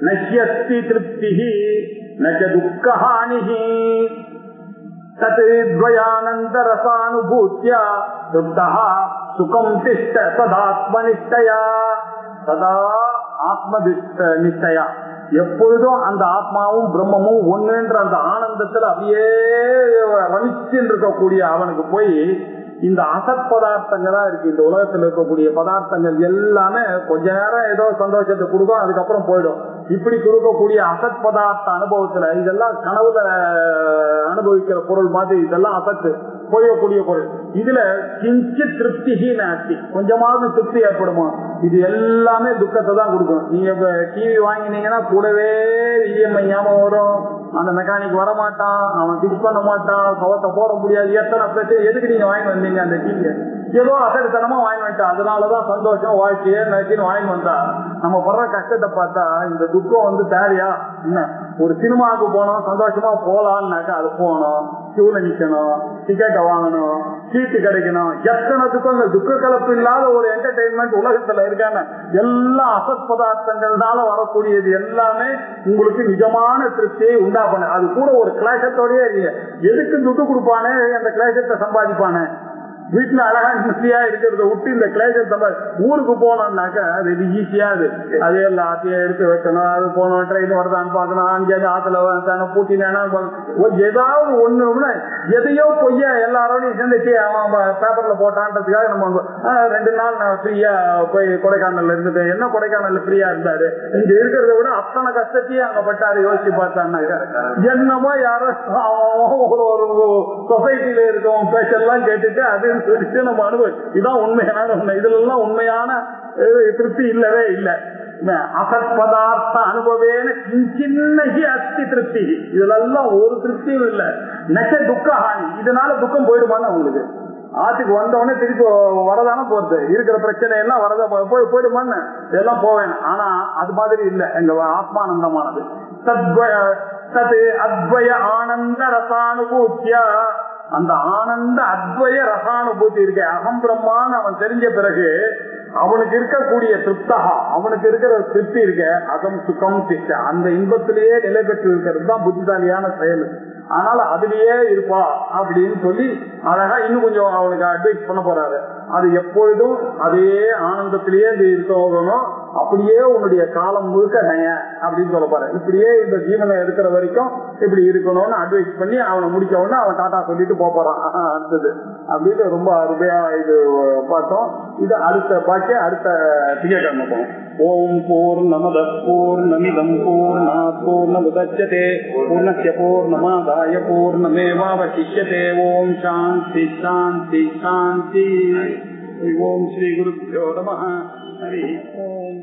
நஷ்யஸ்தி திருப்திஹ ந ச துக்கஹானிஹ தத் த்வயானந்த ரசானுபூத்யா திருப்தஹ சுகம் திஷ்ட சதாத்மனிஷ்டயா. சதா ஆத்மனிஷ்டயா, எப்பொழுதும் அந்த ஆத்மாவும் பிரம்மமும் ஒண்ணுன்ற அந்த ஆனந்தத்துல அப்படியே ரமிச்சு இருக்கக்கூடிய அவனுக்கு போய் இந்த அசத் பதார்த்தங்களா இருக்கு, இந்த உலகத்துல இருக்கக்கூடிய பதார்த்தங்கள் எல்லாமே கொஞ்ச நேரம் ஏதோ சந்தோஷத்தை கொடுக்கும், அதுக்கப்புறம் போயிடும். இப்படி கொடுக்கக்கூடிய அசத் பதார்த்த அனுபவத்துல இதெல்லாம் கனவுல அனுபவிக்கிற பொருள் மாதிரி இதெல்லாம் அசத்து போயக்கூடிய பொருள். இதுல கிஞ்சி திருப்தி நாட்டி கொஞ்சமாவது திருப்தி ஏற்படுமா? இது எல்லாமே துக்கத்தை தான் கொடுக்கும். நீங்க இப்ப டிவி வாங்கினீங்கன்னா கூடவே இஎம்ஐ ஞாபகம் வரும், அந்த மெக்கானிக் வர மாட்டான், அவன் பிக்ஸ் பண்ண மாட்டான், கவத்தை போட முடியாது, எத்தனை பிரச்சனை. எதுக்கு நீங்க வாங்கி வந்தீங்க அந்த டிவியை? ஏதோ அசடுத்தனமா வாங்கி வந்துட்டா, அதனாலதான் சந்தோஷம் வாழ்க்கையே நினைச்சுன்னு வாங்கி வந்தா நம்ம படுற கஷ்டத்தை பார்த்தா இந்த துக்கம் தேவையா? என்ன ஒரு சினிமாவுக்கு போனோம் சந்தோஷமா போலான்னாக்கா அது போகணும், கியூல நிக்கணும், டிக்கெட்டை வாங்கணும், சீட்டு கிடைக்கணும், எத்தனை துக்கங்கள். துக்க கலப்பு இல்லாத ஒரு என்டர்டெயின்மெண்ட் உலகத்துல இருக்கான எல்லா அசத் பதார்த்தங்கள்னால வரக்கூடியது எல்லாமே உங்களுக்கு நிஜமான திருப்தியை உண்டாப்பான. அது கூட ஒரு கிளேசத்தோடய இல்லையா? எதுக்கு துட்டு கொடுப்பானே அந்த கிளேசத்தை சம்பாதிப்பானே? வீட்டுல அழகா நிம்மதியா இருக்கிறத விட்டு இந்த கிளேசத்தை ஊருக்கு போனோம்னாக்கா அது ஈஸியா அதே எல்லாத்தையும் எடுத்து வைக்கணும், அது போனோம் ட்ரெயின் வருதான்னு பாக்கணும், அங்கேயாவது ஆத்துல பூட்டினா ஏதாவது ஒண்ணுன்னா எதையோ பொய்ய எல்லாரோடையும் சேர்ந்துச்சு அவன் பேப்பர்ல போட்டான்றதுக்காக நம்ம 2 நாள் நான் ஃப்ரீயா போய் கொடைக்கானல்ல இருந்துட்டேன். என்ன கொடைக்கானல்ல ஃப்ரீயா இருந்தாரு? இங்க இருக்கிறத விட அத்தனை கஷ்டத்தையும் அங்க பட்டாரு. யோசிச்சு பார்த்தான்னாக்கா என்னமோ யாரும் ஒரு சொசைட்டில இருக்கவன் பேச்செல்லாம் கேட்டுட்டு அது சொல்லிட்டு நம்ம அனுபவம். இதான் உண்மையான உண்மை. இதுல எல்லாம் உண்மையான திருப்தி இல்லவே இல்லை. அசத் பதார்த்த அனுபவேன கிஞ்சின்னகி அஸ்தி திருப்தி, இதுல எல்லாம் ஒரு திருப்தியும் இல்லை. நெச துக்கஹானி, இதனால துக்கம் போயிடுமான்னு உங்களுக்கு ஆத்துக்கு வந்தவொடனே திருப்பி வரதானே போறது, இருக்கிற பிரச்சனை எல்லாம் வரதா போயிடுமான்னு இதெல்லாம் போவேன். ஆனா அது மாதிரி இல்லை, எங்க ஆத்மானந்தமானது. தத் அத்வய ஆனந்த ரசானுபூத்தியா, அந்த ஆனந்த அத்வய ரசானுபூதி இருக்க அகம் பிரம்மான்னு அவன் தெரிஞ்ச பிறகு அவனுக்கு இருக்கக்கூடிய திருப்தகா, அவனுக்கு இருக்கிற திருப்தி இருக்க அதம் சுகம் திட்ட, அந்த இன்பத்திலேயே நிலை பெற்று இருக்கிறது தான் புத்திசாலியான செயல். அதனால அதுலயே இருப்பா அப்படின்னு சொல்லி அழகா இன்னும் கொஞ்சம் அவனுக்கு அட்வைஸ் பண்ண போறாரு. அது எப்பொழுதும் அதே ஆனந்தத்திலேயே இருக்கணும், அப்படியே உன்னுடைய காலம் முழுக்க நய அப்படின்னு சொல்ல போற. இப்படியே இந்த ஜீவனை இருக்கிற வரைக்கும் இப்படி இருக்கணும்னு அட்வைஸ் பண்ணி அவனை முடிச்ச உடனே அவன் டாட்டா சொல்லிட்டு போறான் அடுத்தது அப்படின்னு ரொம்ப அருமையா இது பார்த்தோம். இது அடுத்த பாக்கிய அடுத்த திங்கட்கிழமை போகும். ஓம் பூர்ணமத பூர்ணமிதம் பூர்ணாத் பூர்ணமுதச்யதே பூர்ணஸ்ய பூர்ணமாதாய பூர்ணமேவாவசிஷ்யதே. ஓம் சாந்தி சாந்தி சாந்தி. ஓம் ஸ்ரீ குருப்யோ நமஹ. ஹரி ஓம்.